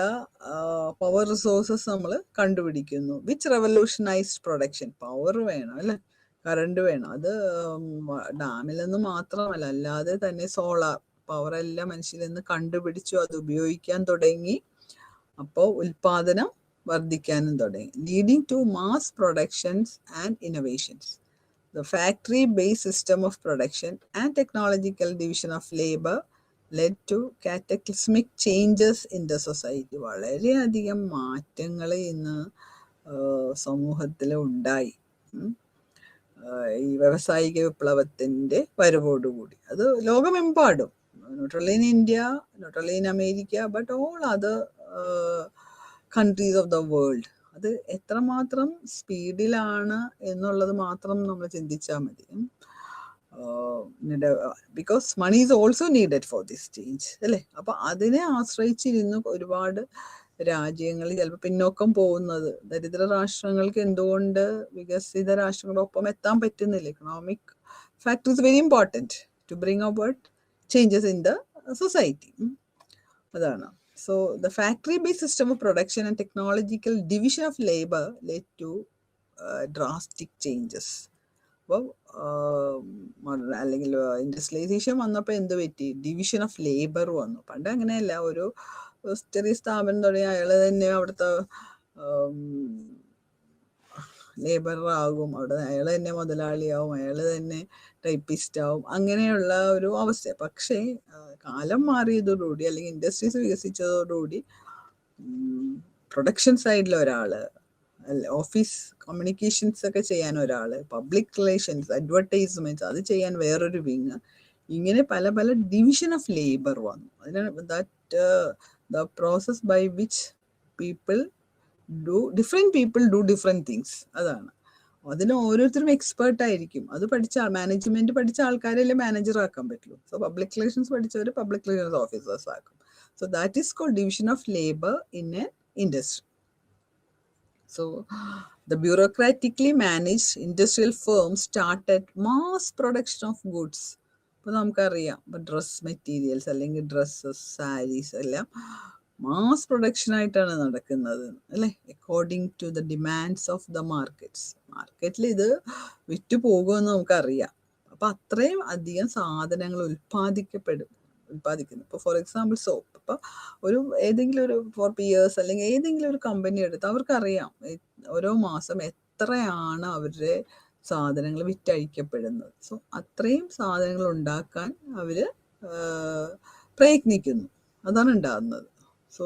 പവർ റിസോഴ്സസ് നമ്മൾ കണ്ടുപിടിക്കുന്നു. Which revolutionised production. പവർ വേണം അല്ലേ, കറണ്ട് വേണം. അത് ഡാമിൽ നിന്ന് മാത്രമല്ല, അല്ലാതെ തന്നെ സോളാർ പവർ എല്ലാം മനുഷ്യരിൽ നിന്ന് കണ്ടുപിടിച്ചു, അത് ഉപയോഗിക്കാൻ തുടങ്ങി. അപ്പോൾ ഉൽപാദനം വർദ്ധിക്കാനും തുടങ്ങി. Leading to mass productions and innovations. The factory-based system of production and technological division of labor led to cataclysmic changes in the society. വളരെയധികം മാറ്റങ്ങൾ ഇന്ന് സമൂഹത്തിൽ ഉണ്ടായി. ഈ വ്യാവസായിക വിപ്ലവത്തിൻ്റെ വരവോടുകൂടി അത് ലോകമെമ്പാടും, not only in India, not only in America, but all other countries of the world. അത് എത്രമാത്രം സ്പീഡിലാണ് എന്നുള്ളത് മാത്രം നമ്മൾ ചിന്തിച്ചാൽ മതി. Because money is also needed for this change അല്ലേ. അപ്പം അതിനെ ആശ്രയിച്ചിരുന്നു ഒരുപാട് രാജ്യങ്ങൾ ചിലപ്പോൾ പിന്നോക്കം പോകുന്നത്. ദരിദ്ര രാഷ്ട്രങ്ങൾക്ക് എന്തുകൊണ്ട് വികസിത രാഷ്ട്രങ്ങളൊപ്പം എത്താൻ പറ്റുന്നില്ല? Economic factor is very important to bring about changes in the society. അതാണ്. So the factory-based system of production and technological division of labor led to drastic changes. അപ്പോൾ അല്ലെങ്കിൽ ഇൻഡസ്ട്രിയലൈസേഷൻ വന്നപ്പോൾ എന്ത് പറ്റി? ഡിവിഷൻ ഓഫ് ലേബർ വന്നു. പണ്ട് അങ്ങനെയല്ല, ഒരു ചെറിയ സ്ഥാപനം തുടങ്ങി അയാൾ തന്നെ അവിടുത്തെ ലേബറാകും, അവിടെ അയാൾ തന്നെ മുതലാളിയാവും, അയാൾ തന്നെ ടൈപ്പിസ്റ്റ് ആവും, അങ്ങനെയുള്ള ഒരു അവസ്ഥ. പക്ഷേ കാലം മാറിയതോടുകൂടി അല്ലെങ്കിൽ ഇൻഡസ്ട്രീസ് വികസിച്ചതോടുകൂടി പ്രൊഡക്ഷൻ സൈഡിൽ ഒരാൾ, ഓഫീസ് കമ്മ്യൂണിക്കേഷൻസ് ഒക്കെ ചെയ്യാൻ ഒരാൾ, പബ്ലിക് റിലേഷൻസ്, അഡ്വർടൈസ്മെൻറ്റ്സ് അത് ചെയ്യാൻ വേറൊരു വിങ്, ഇങ്ങനെ പല പല ഡിവിഷൻ ഓഫ് ലേബർ വന്നു. അതിനാണ് the process by which different people do different things. അതാണ്. അതിന് ഓരോരുത്തരും എക്സ്പേർട്ട് ആയിരിക്കും. അത് പഠിച്ച മാനേജ്മെന്റ് പഠിച്ച ആൾക്കാരല്ലേ മാനേജർ ആക്കാൻ പറ്റുള്ളൂ. സോ പബ്ലിക് റിലേഷൻസ് പഠിച്ചവർ പബ്ലിക് റിലേഷൻസ് ഓഫീസേഴ്സ് ആക്കും. So that is called division of labour in a industry. So the bureaucratically managed industrial firms started mass production of goods. ഇപ്പോൾ നമുക്കറിയാം, ഇപ്പോൾ ഡ്രസ് മെറ്റീരിയൽസ് അല്ലെങ്കിൽ ഡ്രസ്സസ്, സാരീസ് എല്ലാം mass പ്രൊഡക്ഷനായിട്ടാണ് നടക്കുന്നത് അല്ലേ, according to the demands of the markets. മാർക്കറ്റിൽ ഇത് വിറ്റു പോകുമെന്ന് നമുക്കറിയാം. അപ്പം അത്രയും അധികം സാധനങ്ങൾ ഉൽപ്പാദിക്കുന്നു. ഇപ്പോൾ ഫോർ എക്സാമ്പിൾ സോപ്പ്. ഇപ്പോൾ ഏതെങ്കിലും ഒരു ഫോർ പിയേഴ്സ് അല്ലെങ്കിൽ ഏതെങ്കിലും ഒരു കമ്പനി എടുത്ത് അവർക്കറിയാം ഓരോ മാസം എത്രയാണ് അവരുടെ സാധനങ്ങൾ വിറ്റഴിക്കപ്പെടുന്നത്. സോ അത്രയും സാധനങ്ങൾ ഉണ്ടാക്കാൻ അവർ പ്രയത്നിക്കുന്നു. അതാണ് ഉണ്ടാകുന്നത്. So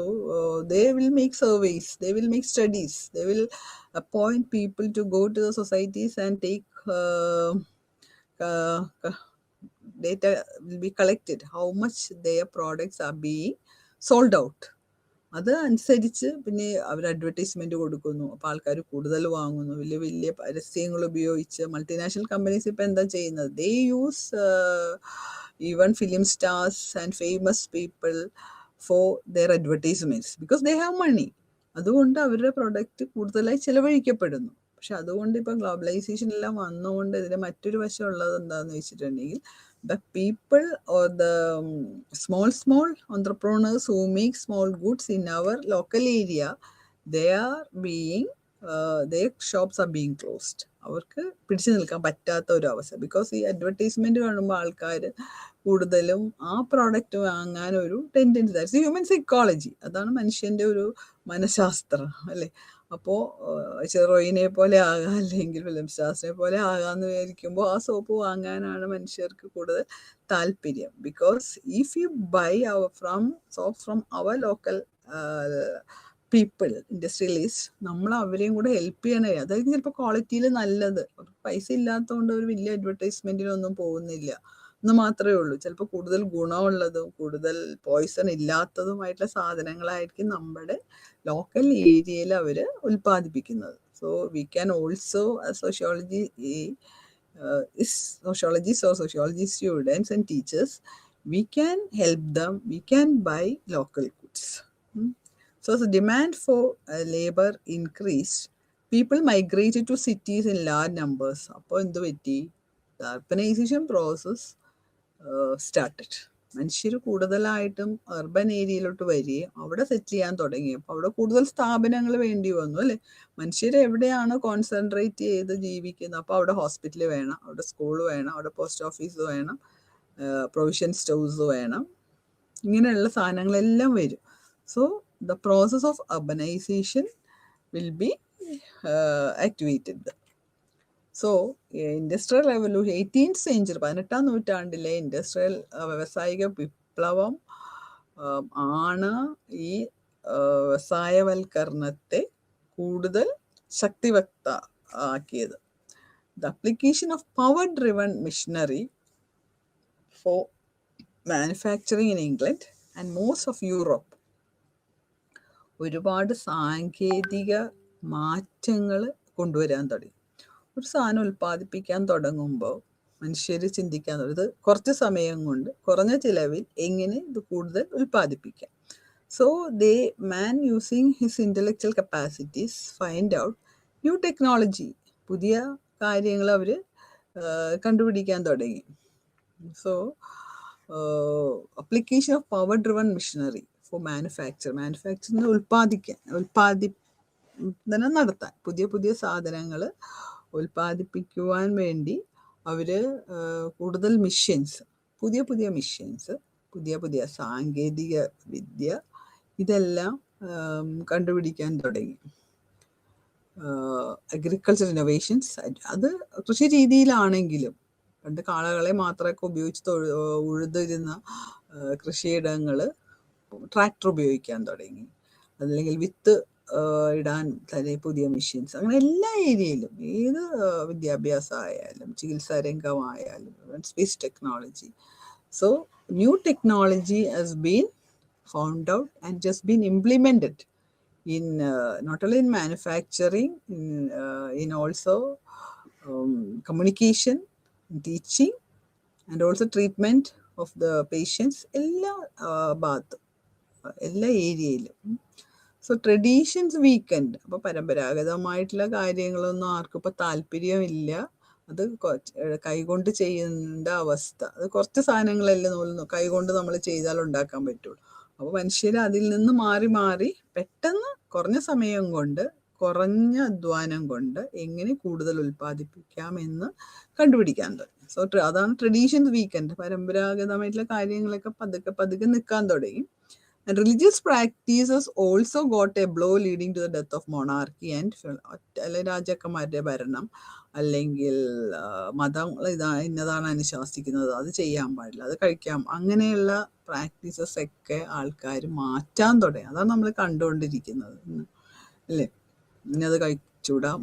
they will make surveys, they will make studies, they will appoint people to go to the societies and take data will be collected, how much their products are being sold out. അത് അനുസരിച്ച് പിന്നെ അവർ advertisement കൊടുക്കുന്നു. അപ്പോൾ ആൾക്കാർ കൂടുതൽ വാങ്ങുന്നു. വലിയ വലിയ പരസ്യങ്ങൾ ഉപയോഗിച്ച് മൾട്ടിനാഷണൽ കമ്പനീസ് ഇപ്പോൾ എന്താ ചെയ്യുന്നത്? ദേ use even film stars and famous people for their advertisements because they have money. അതുകൊണ്ട് അവരുടെ പ്രൊഡക്റ്റ് കൂടുതലായി ചിലവഴിക്കപ്പെടുന്നു. പക്ഷെ അതുകൊണ്ട് ഇപ്പം ഗ്ലോബലൈസേഷൻ എല്ലാം വന്നുകൊണ്ട് ഇതിന് മറ്റൊരു വശം ഉള്ളത് എന്താണെന്ന് വെച്ചിട്ടുണ്ടെങ്കിൽ the people or the small entrepreneurs who make small goods in our local area, they are being their shops are being closed. അവർക്ക് പിടിച്ചു നിൽക്കാൻ പറ്റാത്ത ഒരു അവസ്ഥ. ബിക്കോസ് ഈ അഡ്വർടൈസ്മെൻറ്റ് കാണുമ്പോൾ ആൾക്കാർ കൂടുതലും ആ പ്രോഡക്റ്റ് വാങ്ങാൻ ഒരു ടെൻഡൻസി. That's human psychology. അതാണ് മനുഷ്യൻ്റെ ഒരു മനഃശാസ്ത്രം അല്ലേ. അപ്പോൾ ചെറോയിനെ പോലെ ആകാം അല്ലെങ്കിൽ ഫിലിം സ്റ്റാർസിനെ പോലെ ആകാമെന്ന് വിചാരിക്കുമ്പോൾ ആ സോപ്പ് വാങ്ങാനാണ് മനുഷ്യർക്ക് കൂടുതൽ താല്പര്യം. Because if you buy soap from our local people, industrialist, നമ്മൾ അവരെയും കൂടെ ഹെൽപ്പ് ചെയ്യണേ. അതായത് ചിലപ്പോൾ ക്വാളിറ്റിയിൽ നല്ലത്, പൈസ ഇല്ലാത്തതുകൊണ്ട് ഒരു വലിയ അഡ്വർടൈസ്മെൻറ്റിനൊന്നും പോകുന്നില്ല എന്ന് മാത്രമേ ഉള്ളൂ. ചിലപ്പോൾ കൂടുതൽ ഗുണമുള്ളതും കൂടുതൽ പോയ്സൺ ഇല്ലാത്തതുമായിട്ടുള്ള സാധനങ്ങളായിരിക്കും നമ്മുടെ ലോക്കൽ ഏരിയയിൽ അവർ ഉൽപ്പാദിപ്പിക്കുന്നത്. So we can also sociologists or sociology students and teachers, we can help them, we can buy local goods. So as the demand for labor increased, people migrated to cities in large numbers. അപ്പോൾ എന്ത് പറ്റി? The urbanization process started. മനുഷ്യർ കൂടുതലായിട്ടും urban ഏരിയയിലോട്ട് വരികയും അവിടെ സെറ്റിൽ ചെയ്യാൻ തുടങ്ങിയപ്പോൾ അവിടെ കൂടുതൽ സ്ഥാപനങ്ങൾ വേണ്ടി വന്നു അല്ലേ. മനുഷ്യർ എവിടെയാണ് കോൺസെൻട്രേറ്റ് ചെയ്ത് ജീവിക്കുന്നത്, അപ്പോൾ അവിടെ ഹോസ്പിറ്റൽ വേണം, അവിടെ സ്കൂൾ വേണം, അവിടെ പോസ്റ്റ് ഓഫീസ് വേണം, പ്രൊവിഷൻ സ്റ്റോഴ്സ് വേണം, ഇങ്ങനെയുള്ള സാധനങ്ങളെല്ലാം വരും. So the process of urbanization will be activated. So industrial revolution 18th century 18ാം നൂറ്റാണ്ടിലെ ഇൻഡസ്ട്രിയൽ വ്യാവസായിക വിപ്ലവം ആണ് ഈ വ്യവസായവൽക്കരണത്തെ കൂടുതൽ ശക്തിവക്ത ആക്കിയത്. The application of power-driven machinery for manufacturing in England and most of Europe ഒരുപാട് സാങ്കേതിക മാറ്റങ്ങൾ കൊണ്ടുവരാൻ തുടങ്ങി. ഒരു സാധനം ഉൽപ്പാദിപ്പിക്കാൻ തുടങ്ങുമ്പോൾ മനുഷ്യർ ചിന്തിക്കാൻ തുടങ്ങി ഇത് കുറച്ച് സമയം കൊണ്ട് കുറഞ്ഞ ചിലവിൽ എങ്ങനെ ഇത് കൂടുതൽ ഉൽപ്പാദിപ്പിക്കാം. So man using his intellectual capacities find out new technology, പുതിയ കാര്യങ്ങൾ അവർ കണ്ടുപിടിക്കാൻ തുടങ്ങി. So application of power-driven machinery for manufacturing ഉൽപ്പാദനം നടത്താൻ, പുതിയ പുതിയ സാധനങ്ങൾ ഉൽപ്പാദിപ്പിക്കുവാൻ വേണ്ടി അവർ കൂടുതൽ മിഷ്യൻസ്, പുതിയ പുതിയ സാങ്കേതിക വിദ്യ ഇതെല്ലാം കണ്ടുപിടിക്കാൻ തുടങ്ങി. അഗ്രികൾച്ചർ ഇന്നോവേഷൻസ്, അത് കൃഷി രീതിയിലാണെങ്കിലും പണ്ട് കാളകളെ മാത്രമൊക്കെ ഉപയോഗിച്ച് ഉഴുതിരുന്ന കൃഷിയിടങ്ങൾ ട്രാക്ടർ ഉപയോഗിക്കാൻ തുടങ്ങി. അതല്ലെങ്കിൽ വിത്ത് ഇടാൻ തന്നെ പുതിയ മെഷീൻസ്, അങ്ങനെ എല്ലാ ഏരിയയിലും, ഏത് വിദ്യാഭ്യാസം ആയാലും ചികിത്സാ രംഗമായാലും space technology. So new technology has been found out and just been implemented in not only in manufacturing, in also communication, teaching, and also treatment of the patients, എല്ലാ ഭാഗത്തും, എല്ലാ ഏരിയയിലും. So traditions weakened. അപ്പോൾ പരമ്പരാഗതമായിട്ടുള്ള കാര്യങ്ങളൊന്നും ആർക്കും ഇപ്പോൾ താല്പര്യമില്ല. അത് കൈകൊണ്ട് ചെയ്യേണ്ട അവസ്ഥ. അത് കുറച്ച് സാധനങ്ങളല്ലേ കൈകൊണ്ട് നമ്മൾ ചെയ്താൽ ഉണ്ടാക്കാൻ പറ്റുള്ളൂ. അപ്പോൾ മനുഷ്യർ അതിൽ നിന്ന് മാറി പെട്ടെന്ന് കുറഞ്ഞ സമയം കൊണ്ട്, കുറഞ്ഞ അധ്വാനം കൊണ്ട് എങ്ങനെ കൂടുതൽ ഉൽപ്പാദിപ്പിക്കാമെന്ന് കണ്ടുപിടിക്കാൻ തുടങ്ങി. സോ അതാണ് ട്രഡീഷൻസ് വീക്കെൻഡ്. പരമ്പരാഗതമായിട്ടുള്ള കാര്യങ്ങളൊക്കെ പതുക്കെ നിൽക്കാൻ തുടങ്ങി. And religious practices also got a blow, leading to the death of monarchy and രാജാക്കന്മാരുടെ ഭരണം, അല്ലെങ്കിൽ മതം ഇന്നതാണ് അനുശാസിക്കുന്നത്, അത് ചെയ്യാൻ പാടില്ല, അത് കഴിക്കാം, അങ്ങനെയുള്ള പ്രാക്ടീസസ് ഒക്കെ ആൾക്കാർ മാറ്റാൻ തുടങ്ങി. അതാണ് നമ്മൾ കണ്ടുകൊണ്ടിരിക്കുന്നത് അല്ലേ. ഇന്നത് കഴിച്ചൂടാ,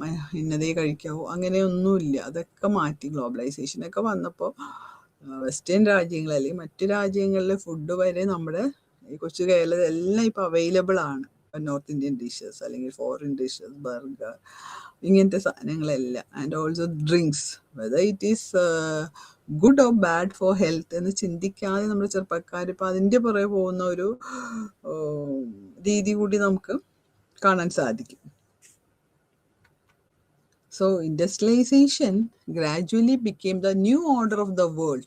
ഇന്നതേ കഴിക്കാവൂ, അങ്ങനെയൊന്നുമില്ല. അതൊക്കെ മാറ്റി ഗ്ലോബലൈസേഷനൊക്കെ വന്നപ്പോൾ വെസ്റ്റേൺ രാജ്യങ്ങൾ അല്ലെങ്കിൽ മറ്റു രാജ്യങ്ങളിലെ ഫുഡ് വരെ നമ്മുടെ ഈ കൊച്ചു കേരളത്തിൽ എല്ലാം ഇപ്പോൾ അവൈലബിൾ ആണ്. നോർത്ത് ഇന്ത്യൻ ഡിഷസ് അല്ലെങ്കിൽ ഫോറിൻ ഡിഷസ്, ബർഗർ, ഇങ്ങനത്തെ സാധനങ്ങളെല്ലാം. And also drinks, whether it is good or bad for health എന്ന് ചിന്തിക്കാതെ നമ്മുടെ ചെറുപ്പക്കാർ ഇപ്പോൾ അതിൻ്റെ പുറകെ പോകുന്ന ഒരു രീതി കൂടി നമുക്ക് കാണാൻ സാധിക്കും. So industrialization gradually became the new order of the world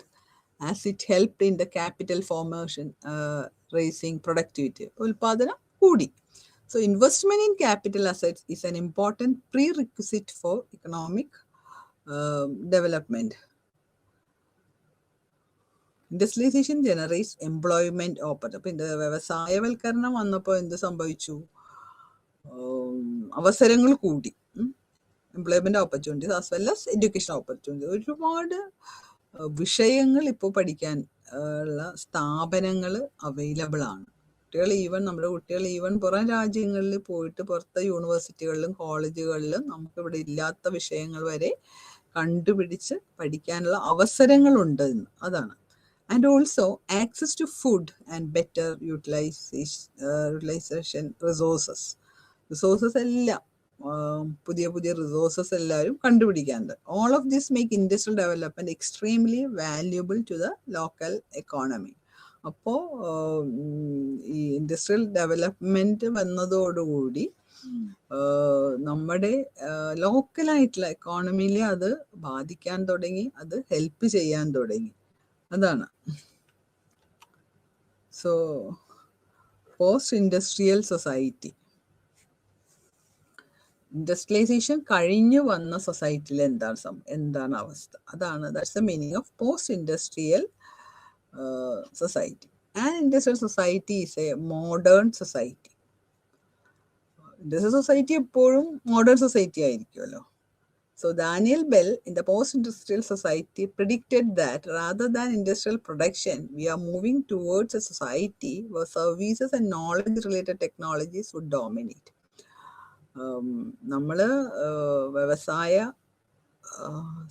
as it helped in the capital formation, raising productivity. ഉൽപാദനം കൂടി. So investment in capital assets is an important prerequisite for economic development. Industrialization generates employment opportunity. അപ്പോൾ ഇത് വ്യവസായവൽക്കരണം വന്നപ്പോൾ എന്ത് സംഭവിച്ചു? അവസരങ്ങൾ കൂടി. Employment opportunities as well as education opportunities. ഒരുപാട് വിഷയങ്ങൾ ഇപ്പോൾ പഠിക്കാൻ ഉള്ള സ്ഥാപനങ്ങൾ അവൈലബിൾ ആണ്. നമ്മുടെ കുട്ടികൾ ഈവൻ പുറം രാജ്യങ്ങളിൽ പോയിട്ട് പുറത്തെ യൂണിവേഴ്സിറ്റികളിലും കോളേജുകളിലും നമുക്കിവിടെ ഇല്ലാത്ത വിഷയങ്ങൾ വരെ കണ്ടുപിടിച്ച് പഠിക്കാനുള്ള അവസരങ്ങളുണ്ട് എന്ന്. അതാണ്. And also access to food and better utilisation resources എല്ലാം, പുതിയ റിസോഴ്സസ് എല്ലാവരും കണ്ടുപിടിക്കാറുണ്ട്. All of this make industrial development extremely valuable to the local economy. അപ്പോൾ ഈ ഇൻഡസ്ട്രിയൽ ഡെവലപ്മെൻറ്റ് വന്നതോടുകൂടി നമ്മുടെ ലോക്കലായിട്ടുള്ള എക്കോണമിയിൽ അത് ബാധിക്കാൻ തുടങ്ങി, അത് ഹെൽപ്പ് ചെയ്യാൻ തുടങ്ങി. അതാണ്. So post industrial society, industrialisation കഴിഞ്ഞു വന്ന സൊസൈറ്റിയിൽ എന്താണ് അവസ്ഥ, അതാണ്. That's the meaning of post industrial society. And industrial society is a modern society. Industrial society എപ്പോഴും മോഡേൺ സൊസൈറ്റി ആയിരിക്കുമല്ലോ. So Daniel Bell in the post-industrial society predicted that rather than industrial production, we are moving towards a society where services and knowledge-related technologies would dominate. നമ്മൾ വ്യവസായ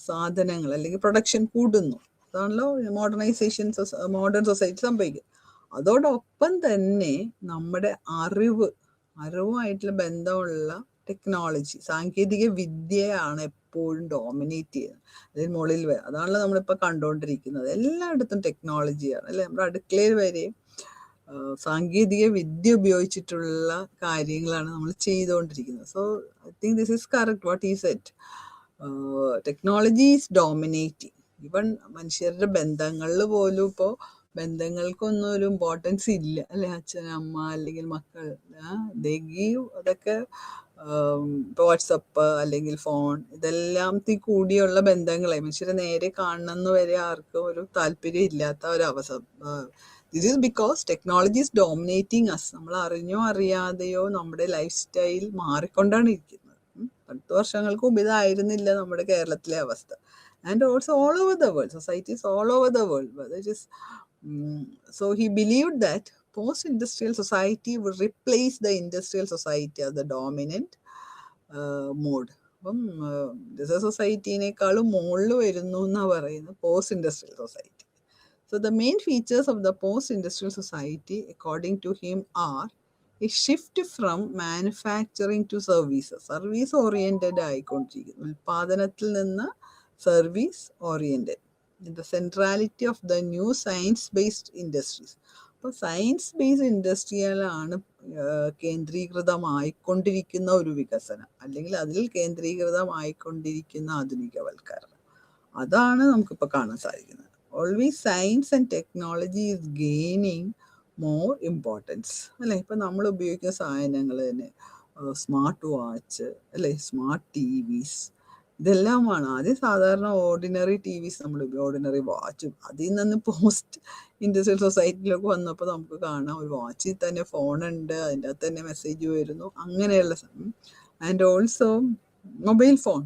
സാധനങ്ങൾ അല്ലെങ്കിൽ production കൂടുന്നു. അതാണല്ലോ modern society സംഭവിക്കും. അതോടൊപ്പം തന്നെ നമ്മുടെ അറിവുമായിട്ടുള്ള ബന്ധമുള്ള ടെക്നോളജി, സാങ്കേതിക വിദ്യയാണ് എപ്പോഴും ഡോമിനേറ്റ് ചെയ്യുന്നത്. അതിന് മുകളിൽ അതാണല്ലോ നമ്മളിപ്പോൾ കണ്ടുകൊണ്ടിരിക്കുന്നത്. എല്ലായിടത്തും ടെക്നോളജിയാണ് അല്ലേ. നമ്മുടെ അടുക്കളയിൽ വരെ സാങ്കേതിക വിദ്യ ഉപയോഗിച്ചിട്ടുള്ള കാര്യങ്ങളാണ് നമ്മൾ ചെയ്തുകൊണ്ടിരിക്കുന്നത്. So I think this is correct what he said. Technology is dominating. Even മനുഷ്യരുടെ ബന്ധങ്ങളിൽ പോലും ഇപ്പോൾ ബന്ധങ്ങൾക്കൊന്നും ഒരു ഇമ്പോർട്ടൻസ് ഇല്ല അല്ലെ. അച്ഛൻ, അമ്മ അല്ലെങ്കിൽ മക്കൾ, അതൊക്കെ ഇപ്പോൾ വാട്സപ്പ് അല്ലെങ്കിൽ ഫോൺ ഇതെല്ലാത്തിൽ കൂടിയുള്ള ബന്ധങ്ങളെ മനുഷ്യരെ നേരെ കാണണമെന്ന് വരെ ആർക്കും ഒരു താല്പര്യം ഇല്ലാത്ത ഒരവസ്ഥ. This is because technology is dominating us. നമ്മൾ അറിഞ്ഞോ അറിയാതെയോ നമ്മുടെ ലൈഫ് സ്റ്റൈൽ മാറിക്കൊണ്ടാണ് ഇരിക്കുന്നത്. 10 വർഷങ്ങൾക്ക് മുമ്പ് ഇതായിരുന്നില്ല നമ്മുടെ കേരളത്തിലെ അവസ്ഥ. And also all over the world, societies all over the world. So he believed that post-industrial society would replace the industrial society as the dominant mode. അപ്പം സൊസൈറ്റിനേക്കാളും മുകളിൽ വരുന്നു എന്നാണ് പറയുന്നത് post-industrial society. So the main features of the post-industrial society, according to him, are a shift from manufacturing to services. Service oriented ആയിക്കൊണ്ടിരിക്കുന്നു. ഉൽപാദനത്തിൽ നിന്ന് service oriented. The centrality of the new science-based industries. അപ്പോൾ science based ഇൻഡസ്ട്രിയിലാണ് കേന്ദ്രീകൃതമായിക്കൊണ്ടിരിക്കുന്ന ഒരു വികസനം, അല്ലെങ്കിൽ അതിൽ കേന്ദ്രീകൃതമായിക്കൊണ്ടിരിക്കുന്ന ആധുനികവൽക്കരണം. അതാണ് നമുക്കിപ്പോൾ കാണാൻ സാധിക്കുന്നത്. Always science and technology is gaining more importance അല്ലേ. ഇപ്പം നമ്മൾ ഉപയോഗിക്കുന്ന സാധനങ്ങൾ തന്നെ സ്മാർട്ട് വാച്ച് അല്ലേ, സ്മാർട്ട് ടി വിസ്, ഇതെല്ലാമാണ്. ആദ്യം സാധാരണ ഓർഡിനറി ടി വിസ് നമ്മൾ ഓർഡിനറി വാച്ചും, അതിൽ നിന്ന് പോസ്റ്റ് ഇൻഡസ്ട്രിയൽ സൊസൈറ്റിയിലൊക്കെ വന്നപ്പോൾ നമുക്ക് കാണാം ഒരു വാച്ചിൽ തന്നെ ഫോണുണ്ട്, അതിൻ്റെ അകത്ത് തന്നെ മെസ്സേജ് വരുന്നു, അങ്ങനെയുള്ള. And also mobile phone,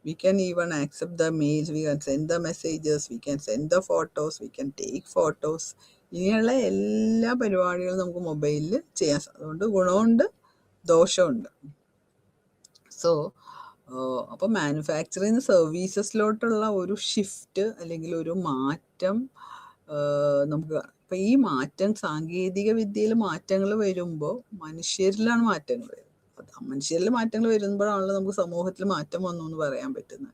we can even accept the mails, we can send the messages, we can send the photos, we can take photos. ഇങ്ങനെയുള്ള എല്ലാ പരിപാടികളും നമുക്ക് മൊബൈലിൽ ചെയ്യാൻ സാധിക്കും. അതുകൊണ്ട് ഗുണമുണ്ട് ദോഷമുണ്ട്. സോ അപ്പോൾ മാനുഫാക്ചറിങ് സർവീസസിലോട്ടുള്ള ഒരു ഷിഫ്റ്റ് അല്ലെങ്കിൽ ഒരു മാറ്റം നമുക്ക് കാണാം. അപ്പം ഈ മാറ്റം സാങ്കേതിക വിദ്യയിൽ മാറ്റങ്ങൾ വരുമ്പോൾ മനുഷ്യരിലാണ് മാറ്റങ്ങൾ വരുന്നത്. മനുഷ്യരിൽ മാറ്റങ്ങൾ വരുമ്പോഴാണല്ലോ നമുക്ക് സമൂഹത്തിൽ മാറ്റം വന്നു എന്ന് പറയാൻ പറ്റുന്നത്.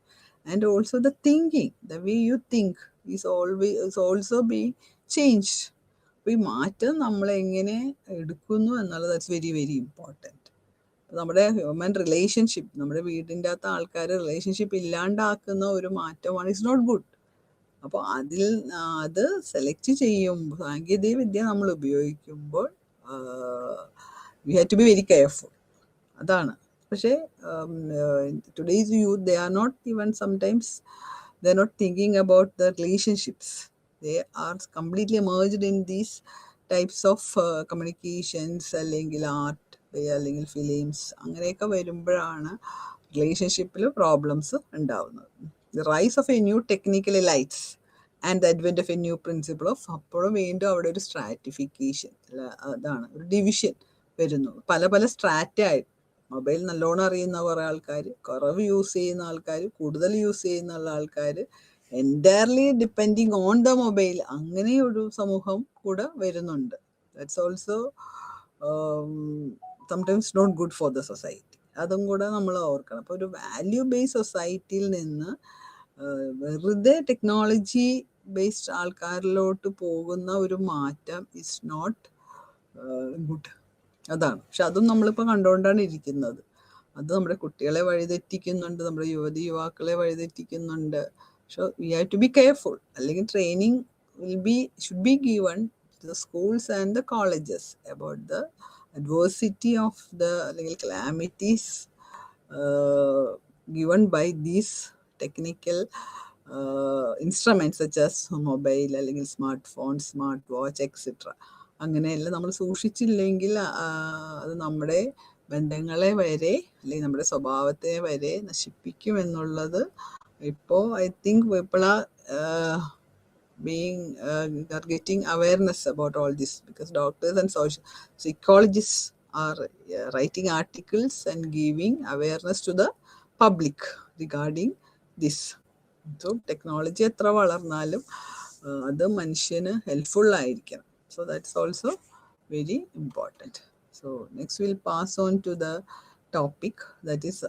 And also the thinking, the way you think is also be changed. അപ്പോൾ ഈ മാറ്റം നമ്മളെങ്ങനെ എടുക്കുന്നു എന്നുള്ളത് ദാറ്റ്സ് വെരി വെരി ഇമ്പോർട്ടൻറ്റ്. നമ്മുടെ ഹ്യൂമൻ റിലേഷൻഷിപ്പ്, നമ്മുടെ വീടിൻ്റെ അകത്ത് ആൾക്കാർ റിലേഷൻഷിപ്പ് ഇല്ലാണ്ടാക്കുന്ന ഒരു മാറ്റമാണ്. It's not good. അപ്പോൾ അത് സെലക്ട് ചെയ്യുമ്പോൾ സാങ്കേതിക വിദ്യ നമ്മൾ ഉപയോഗിക്കുമ്പോൾ we have to be very careful. അതാണ്. പക്ഷേ today's youth, they are not even sometimes, they are not thinking about the relationships. They are completely immersed in these types of communications, അല്ലെങ്കിൽ ആർട്ട്, അല്ലെങ്കിൽ films, അങ്ങനെയൊക്കെ വരുമ്പോഴാണ് റിലേഷൻഷിപ്പിൽ problems ഉണ്ടാവുന്നത്. The rise of a new technical elites and the advent of a new principle of, അപ്പോഴും വീണ്ടും അവിടെ ഒരു സ്ട്രാറ്റിഫിക്കേഷൻ, അതാണ് ഒരു ഡിവിഷൻ വരുന്നു. പല പല സ്ട്രാറ്റായിട്ട് മൊബൈൽ നല്ലോണം അറിയുന്ന കുറേ ആൾക്കാർ, കുറവ് യൂസ് ചെയ്യുന്ന ആൾക്കാർ, കൂടുതൽ യൂസ് ചെയ്യുന്ന ആൾക്കാർ, entirely depending on the mobile, അങ്ങനെ ഒരു സമൂഹം കൂടെ വരുന്നുണ്ട്. That's also sometimes not good for the society. അതും കൂടെ നമ്മൾ ഓർക്കണം. അപ്പോൾ ഒരു വാല്യൂ ബേസ്ഡ് സൊസൈറ്റിയിൽ നിന്ന് വെറുതെ ടെക്നോളജി ബേസ്ഡ് ആൾക്കാരിലോട്ട് പോകുന്ന ഒരു മാറ്റം ഇസ് നോട്ട് ഗുഡ്. അതാണ്. പക്ഷെ അതും നമ്മളിപ്പോൾ കണ്ടുകൊണ്ടാണ് ഇരിക്കുന്നത്. അത് നമ്മുടെ കുട്ടികളെ വഴിതെറ്റിക്കുന്നുണ്ട്, നമ്മുടെ യുവാക്കളെ വഴിതെറ്റിക്കുന്നുണ്ട്. So we have to be careful. അല്ലെങ്കിൽ training should be given to the schools and the colleges about the adversity of the അല്ലെങ്കിൽ calamities given by these technical instruments such as mobile അല്ലെങ്കിൽ smart phone, smart watch etcetera. അങ്ങനെയെല്ലാം നമ്മൾ സൂക്ഷിച്ചില്ലെങ്കിൽ അത് നമ്മുടെ ബന്ധങ്ങളെ വരെ അല്ലെങ്കിൽ നമ്മുടെ സ്വഭാവത്തെ വരെ നശിപ്പിക്കും എന്നുള്ളത് ഇപ്പോൾ I think people are are getting awareness about all this, because doctors and psychologists are writing articles and giving awareness to the public regarding this. So technology എത്ര വളർന്നാലും അത് മനുഷ്യന് ഹെൽപ്ഫുൾ ആയിരിക്കണം. So that's also very important. So next we'll pass on to the topic, that is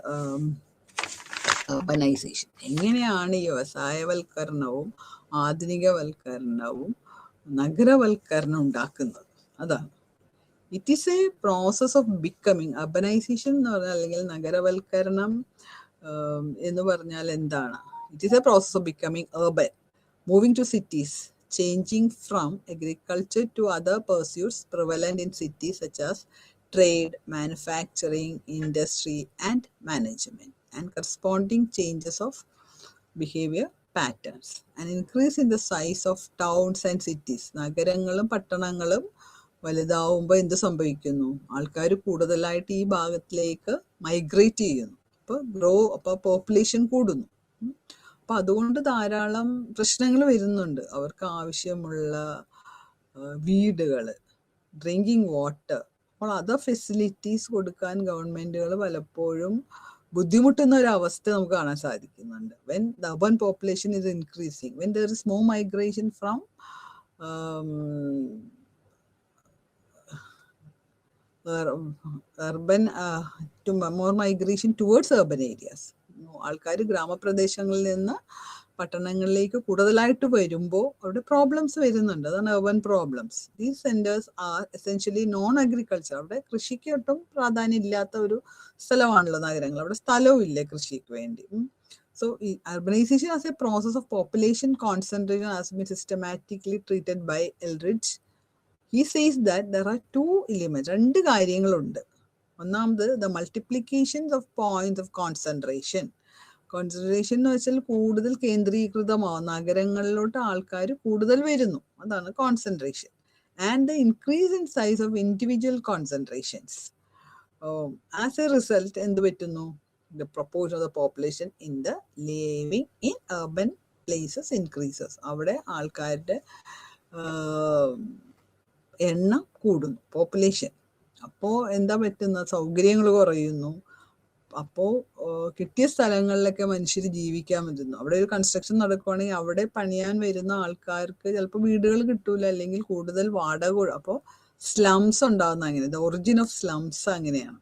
urbanization. എങ്ങനെയാണ് ഈ വ്യവസായവൽക്കരണവും ആധുനികവൽക്കരണവും നഗരവൽക്കരണം ഉണ്ടാക്കുന്നത്? അതാണ്. It is a process of becoming. Urbanisation എന്ന് പറഞ്ഞാൽ, അല്ലെങ്കിൽ നഗരവൽക്കരണം എന്ന് പറഞ്ഞാൽ എന്താണ്? It is a process of becoming urban, moving to cities, changing from agriculture to other pursuits prevalent in cities such as trade, manufacturing, industry, and management, and corresponding changes of behavior patterns. An increase in the size of towns and cities. നഗരങ്ങളും പട്ടണങ്ങളും വലുതാവുമ്പോൾ എന്ത് സംഭവിക്കുന്നു? ആൾക്കാർ കൂടുതലായിട്ട് ഈ ഭാഗത്തിലേക്ക് migrate ചെയ്യുന്നു. അപ്പോൾ പോപ്പുലേഷൻ കൂടുന്നു. അപ്പം അതുകൊണ്ട് ധാരാളം പ്രശ്നങ്ങൾ വരുന്നുണ്ട്. അവർക്ക് ആവശ്യമുള്ള വീടുകൾ, ഡ്രിങ്കിങ് വാട്ടർ, അപ്പോൾ അതർ ഫെസിലിറ്റീസ് കൊടുക്കാൻ ഗവൺമെൻറ്റുകൾ പലപ്പോഴും ബുദ്ധിമുട്ടുന്ന ഒരു അവസ്ഥ നമുക്ക് കാണാൻ സാധിക്കുന്നുണ്ട്. When the urban population is increasing, when there is more migration from urban to more migration towards urban areas. ആൾക്കാർ ഗ്രാമപ്രദേശങ്ങളിൽ നിന്ന് പട്ടണങ്ങളിലേക്ക് കൂടുതലായിട്ട് വരുമ്പോൾ അവിടെ പ്രോബ്ലംസ് വരുന്നുണ്ട്. അതാണ് urban problems. These centers are essentially non agriculture. അവിടെ കൃഷിക്ക് ഒട്ടും പ്രാധാന്യം ഇല്ലാത്ത ഒരു സ്ഥലമാണല്ലോ നഗരങ്ങൾ. അവിടെ സ്ഥലവും ഇല്ല കൃഷിക്ക് വേണ്ടി. So urbanization as a process of population concentration has been systematically treated by Eldridge. He says that there are two elements. രണ്ട് കാര്യങ്ങളുണ്ട്. ഒന്നാമത് the multiplications of points of concentration. Concentration എന്ന് വെച്ചാൽ കൂടുതൽ കേന്ദ്രീകൃതമാവും, നഗരങ്ങളിലോട്ട് ആൾക്കാർ കൂടുതൽ വരുന്നു, അതാണ് concentration. And the increase in size of individual concentrations. As a result എന്ത് പറ്റുന്നു? The proportion of the population in the living in urban places increases. അവിടെ ആൾക്കാരുടെ എണ്ണം കൂടുന്നു, പോപ്പുലേഷൻ. അപ്പോൾ എന്താ പറ്റുന്നത്? സൗകര്യങ്ങൾ കുറയുന്നു. അപ്പോൾ കിട്ടിയ സ്ഥലങ്ങളിലൊക്കെ മനുഷ്യർ ജീവിക്കാൻ പറ്റുന്നു. അവിടെ ഒരു കൺസ്ട്രക്ഷൻ നടക്കുകയാണെങ്കിൽ അവിടെ പണിയാൻ വരുന്ന ആൾക്കാർക്ക് ചിലപ്പോൾ വീടുകൾ കിട്ടൂല, അല്ലെങ്കിൽ കൂടുതൽ വാടക. അപ്പോൾ സ്ലംസ് ഉണ്ടാകുന്ന അങ്ങനെ, ദ ഒറിജിൻ ഓഫ് സ്ലംസ് അങ്ങനെയാണ്.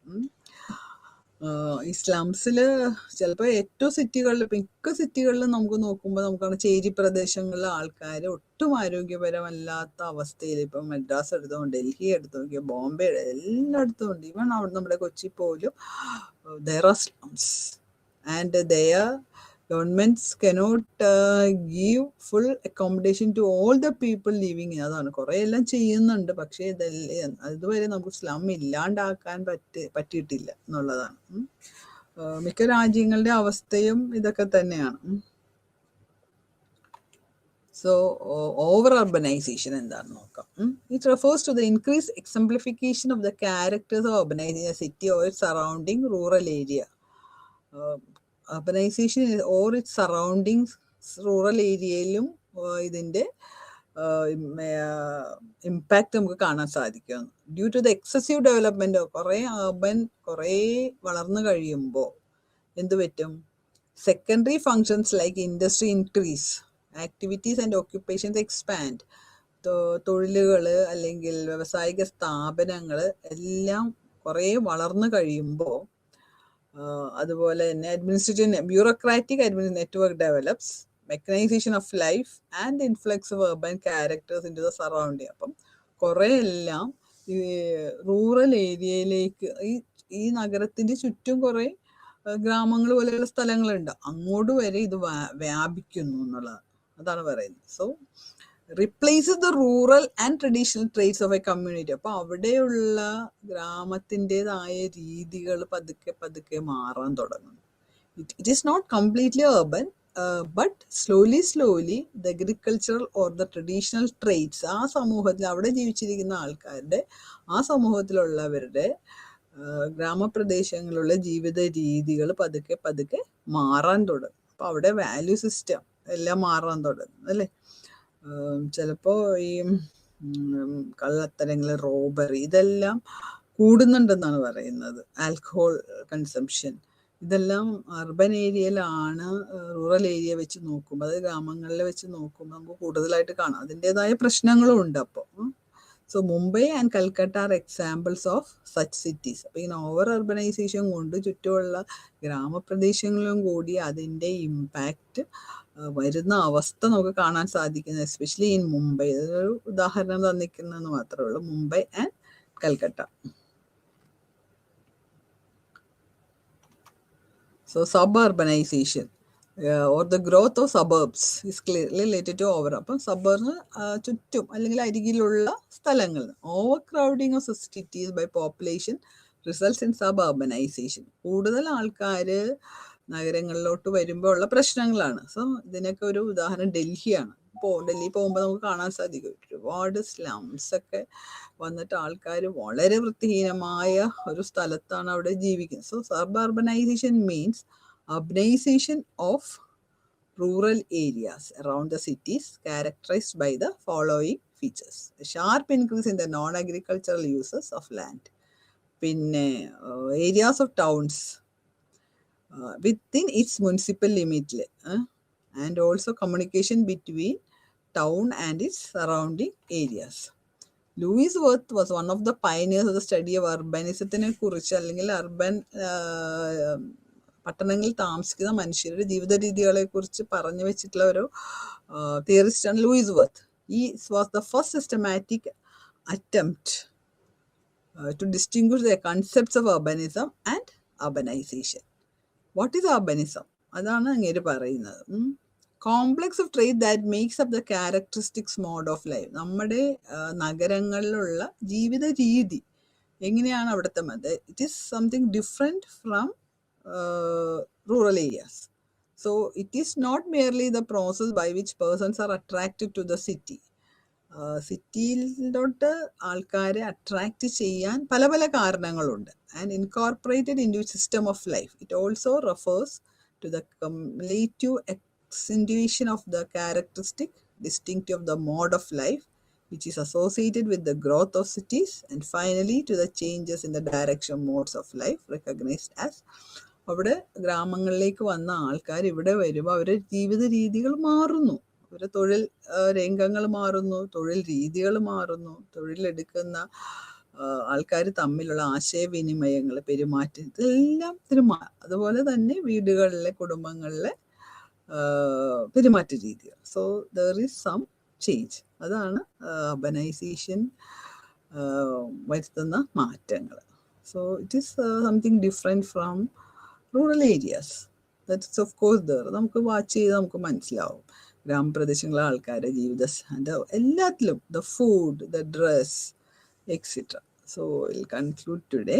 ഈ സ്ലംസിൽ ചിലപ്പോൾ ഏറ്റവും സിറ്റികളിൽ, മിക്ക സിറ്റികളിലും നമുക്ക് നോക്കുമ്പോൾ നമുക്കാണ് ചേരി പ്രദേശങ്ങളിലെ ആൾക്കാർ ഒട്ടും ആരോഗ്യപരമല്ലാത്ത അവസ്ഥയിൽ. ഇപ്പം മദ്രാസ് എടുത്തോ, ഡൽഹി എടുത്തു നോക്കിയോ, ബോംബെ, എല്ലായിടത്തും ഉണ്ട്. ഈവൻ അവിടെ നമ്മുടെ കൊച്ചി പോലും there are slums, and their governments cannot give full accommodation to all the people living in. അതാണ് കുറേ എല്ലാം ചെയ്യുന്നുണ്ട്, പക്ഷേ അതുവരെ നമുക്ക് സ്ലം ഇല്ലാണ്ടാക്കാൻ പറ്റിയിട്ടില്ല എന്നുള്ളതാണ്. മിക്ക രാജ്യങ്ങളുടെ അവസ്ഥയും ഇതൊക്കെ തന്നെയാണ്. So over urbanization എന്താണെന്ന് നോക്കാം. It refers to the increased exemplification of the characters of urbanizing a city or its surrounding rural area. Urbanization or its surroundings rural ഏരിയയിലും ഇതിൻ്റെ ഇമ്പാക്റ്റ് നമുക്ക് കാണാൻ സാധിക്കും. Due to the excessive development, കുറേ urban കുറേ വളർന്നു കഴിയുമ്പോൾ എന്ത് പറ്റും? Secondary functions like industry increase, activities and occupations expand. തൊഴിലുകൾ അല്ലെങ്കിൽ വ്യാവസായിക സ്ഥാപനങ്ങൾ എല്ലാം കുറേ വളർന്നു കഴിയുമ്പോൾ, അതുപോലെ തന്നെ administrative bureaucratic network develops, mechanisation of life and influx of urban characters into the surrounding. അപ്പം കുറേ എല്ലാം ഈ റൂറൽ ഏരിയയിലേക്ക്, ഈ നഗരത്തിൻ്റെ ചുറ്റും കുറേ ഗ്രാമങ്ങൾ പോലെയുള്ള സ്ഥലങ്ങളുണ്ട്, അങ്ങോട്ട് വരെ ഇത് വ്യാപിക്കുന്നു എന്നുള്ളതാണ്. അതാണ് പറയുന്നത്. So replaces the rural and traditional traits of a community. അപ്പോൾ അവിടെയുള്ള ഗ്രാമത്തിൻ്റെതായ രീതികൾ പതുക്കെ പതുക്കെ മാറാൻ തുടങ്ങുന്നു. It is not completely urban, but slowly the agricultural or the traditional traits, ആ സമൂഹത്തിൽ അവിടെ ജീവിച്ചിരിക്കുന്ന ആൾക്കാരുടെ, ആ സമൂഹത്തിലുള്ളവരുടെ ഗ്രാമപ്രദേശങ്ങളിലുള്ള ജീവിത രീതികൾ പതുക്കെ പതുക്കെ മാറാൻ തുടങ്ങും. അപ്പോൾ അവിടെ വാല്യൂ സിസ്റ്റം എല്ലാം മാറാൻ തുടങ്ങും അല്ലേ. ചിലപ്പോൾ ഈ കള്ളത്തരങ്ങൾ, റോബറി ഇതെല്ലാം കൂടുന്നുണ്ടെന്നാണ് പറയുന്നത്. ആൽക്കഹോൾ കൺസംഷൻ ഇതെല്ലാം അർബൻ ഏരിയയിലാണ്. റൂറൽ ഏരിയ വെച്ച് നോക്കുമ്പോൾ, അത് ഗ്രാമങ്ങളിൽ വെച്ച് നോക്കുമ്പോൾ നമുക്ക് കൂടുതലായിട്ട് കാണാം. അതിൻ്റെതായ പ്രശ്നങ്ങളും ഉണ്ട്. അപ്പോൾ so Mumbai and Calcutta are examples of such cities. അപ്പോൾ ഇങ്ങനെ ഓവർ അർബനൈസേഷൻ കൊണ്ട് ചുറ്റുമുള്ള ഗ്രാമപ്രദേശങ്ങളിലും കൂടി അതിൻ്റെ ഇമ്പാക്റ്റ് വരുന്ന അവസ്ഥ നമുക്ക് കാണാൻ സാധിക്കുന്നത്, എസ്പെഷ്യലി ഇൻ മുംബൈ. അതൊരു ഉദാഹരണം തന്നിരിക്കുന്നതെന്ന് മാത്രമേ ഉള്ളൂ, Mumbai and Calcutta. So suburbanization or the growth of suburbs is clearly related to over. അപ്പം സബർബ് ചുറ്റും അല്ലെങ്കിൽ അരികിലുള്ള സ്ഥലങ്ങൾ. Over crowding of cities by population results in suburbanization. കൂടുതൽ ആൾക്കാർ നഗരങ്ങളിലോട്ട് വരുമ്പോൾ ഉള്ള പ്രശ്നങ്ങളാണ്. സോ ഇതിനൊക്കെ ഒരു ഉദാഹരണം ഡൽഹിയാണ്. ഡൽഹി പോകുമ്പോൾ നമുക്ക് കാണാൻ സാധിക്കും ഒരുപാട് സ്ലംസ് ഒക്കെ വന്നിട്ട് ആൾക്കാർ വളരെ വൃത്തിഹീനമായ ഒരു സ്ഥലത്താണ് അവിടെ ജീവിക്കുന്നത്. So suburbanization means urbanization of rural areas around the cities characterized by the following features: a sharp increase in the non-agricultural uses of land. പിന്നെ areas of towns within its municipal limit, and also communication between town and its surrounding areas. Louis Wirth was one of the pioneers of the study of urbanism കുറിച്ച്, അല്ലെങ്കിൽ urban പട്ടണങ്ങളിൽ താമസിക്കുന്ന മനുഷ്യരുടെ ജീവിത രീതികളെ കുറിച്ച് പറഞ്ഞു വെച്ചിട്ടുള്ള ഒരു തിയറിസ്റ്റാണ് Louis Wirth. He was the first systematic attempt to distinguish the concepts of urbanism and urbanization. What is urbanism? അതാണ് അങ്ങേര് പറയുന്നത്. Complex of trait that makes up the characteristics mode of life. നമ്മുടെ നഗരങ്ങളിലുള്ള ജീവിത രീതി എങ്ങനെയാണ് അവിടുത്തെ it is something different from rural areas. So it is not merely the process by which persons are attracted to the city. സിറ്റിയിലോട്ട് ആൾക്കാരെ attract ചെയ്യാൻ പല പല കാരണങ്ങളുണ്ട്. And incorporated into system of life. It also refers to the completive accentuation of the characteristic distinctive of the mode of life which is associated with the growth of cities, and finally to the changes in the direction modes of life recognized as. അവിടെ ഗ്രാമങ്ങളിലേക്ക് വന്ന ആൾക്കാർ ഇവിടെ വരുമ്പോൾ അവരുടെ ജീവിത രീതികൾ മാറുന്നു, അവരുടെ തൊഴിൽ രംഗങ്ങൾ മാറുന്നു, തൊഴിൽ രീതികൾ മാറുന്നു, തൊഴിലെടുക്കുന്ന ആൾക്കാർ തമ്മിലുള്ള ആശയവിനിമയങ്ങൾ, പെരുമാറ്റം ഇതെല്ലാം അതുപോലെ തന്നെ വീടുകളിലെ കുടുംബങ്ങളിലെ പെരുമാറ്റ രീതികൾ. So there is some change. അതാണ് അർബനൈസേഷൻ വരുത്തുന്ന മാറ്റങ്ങൾ. So it is something different from rural areas. That's of course there. നമുക്ക് വാച്ച് ചെയ്ത് നമുക്ക് മനസ്സിലാവും ഗ്രാമപ്രദേശങ്ങളിലെ ആൾക്കാരുടെ ജീവിത എല്ലാത്തിലും, the food, the dress, etcetera. So will conclude today.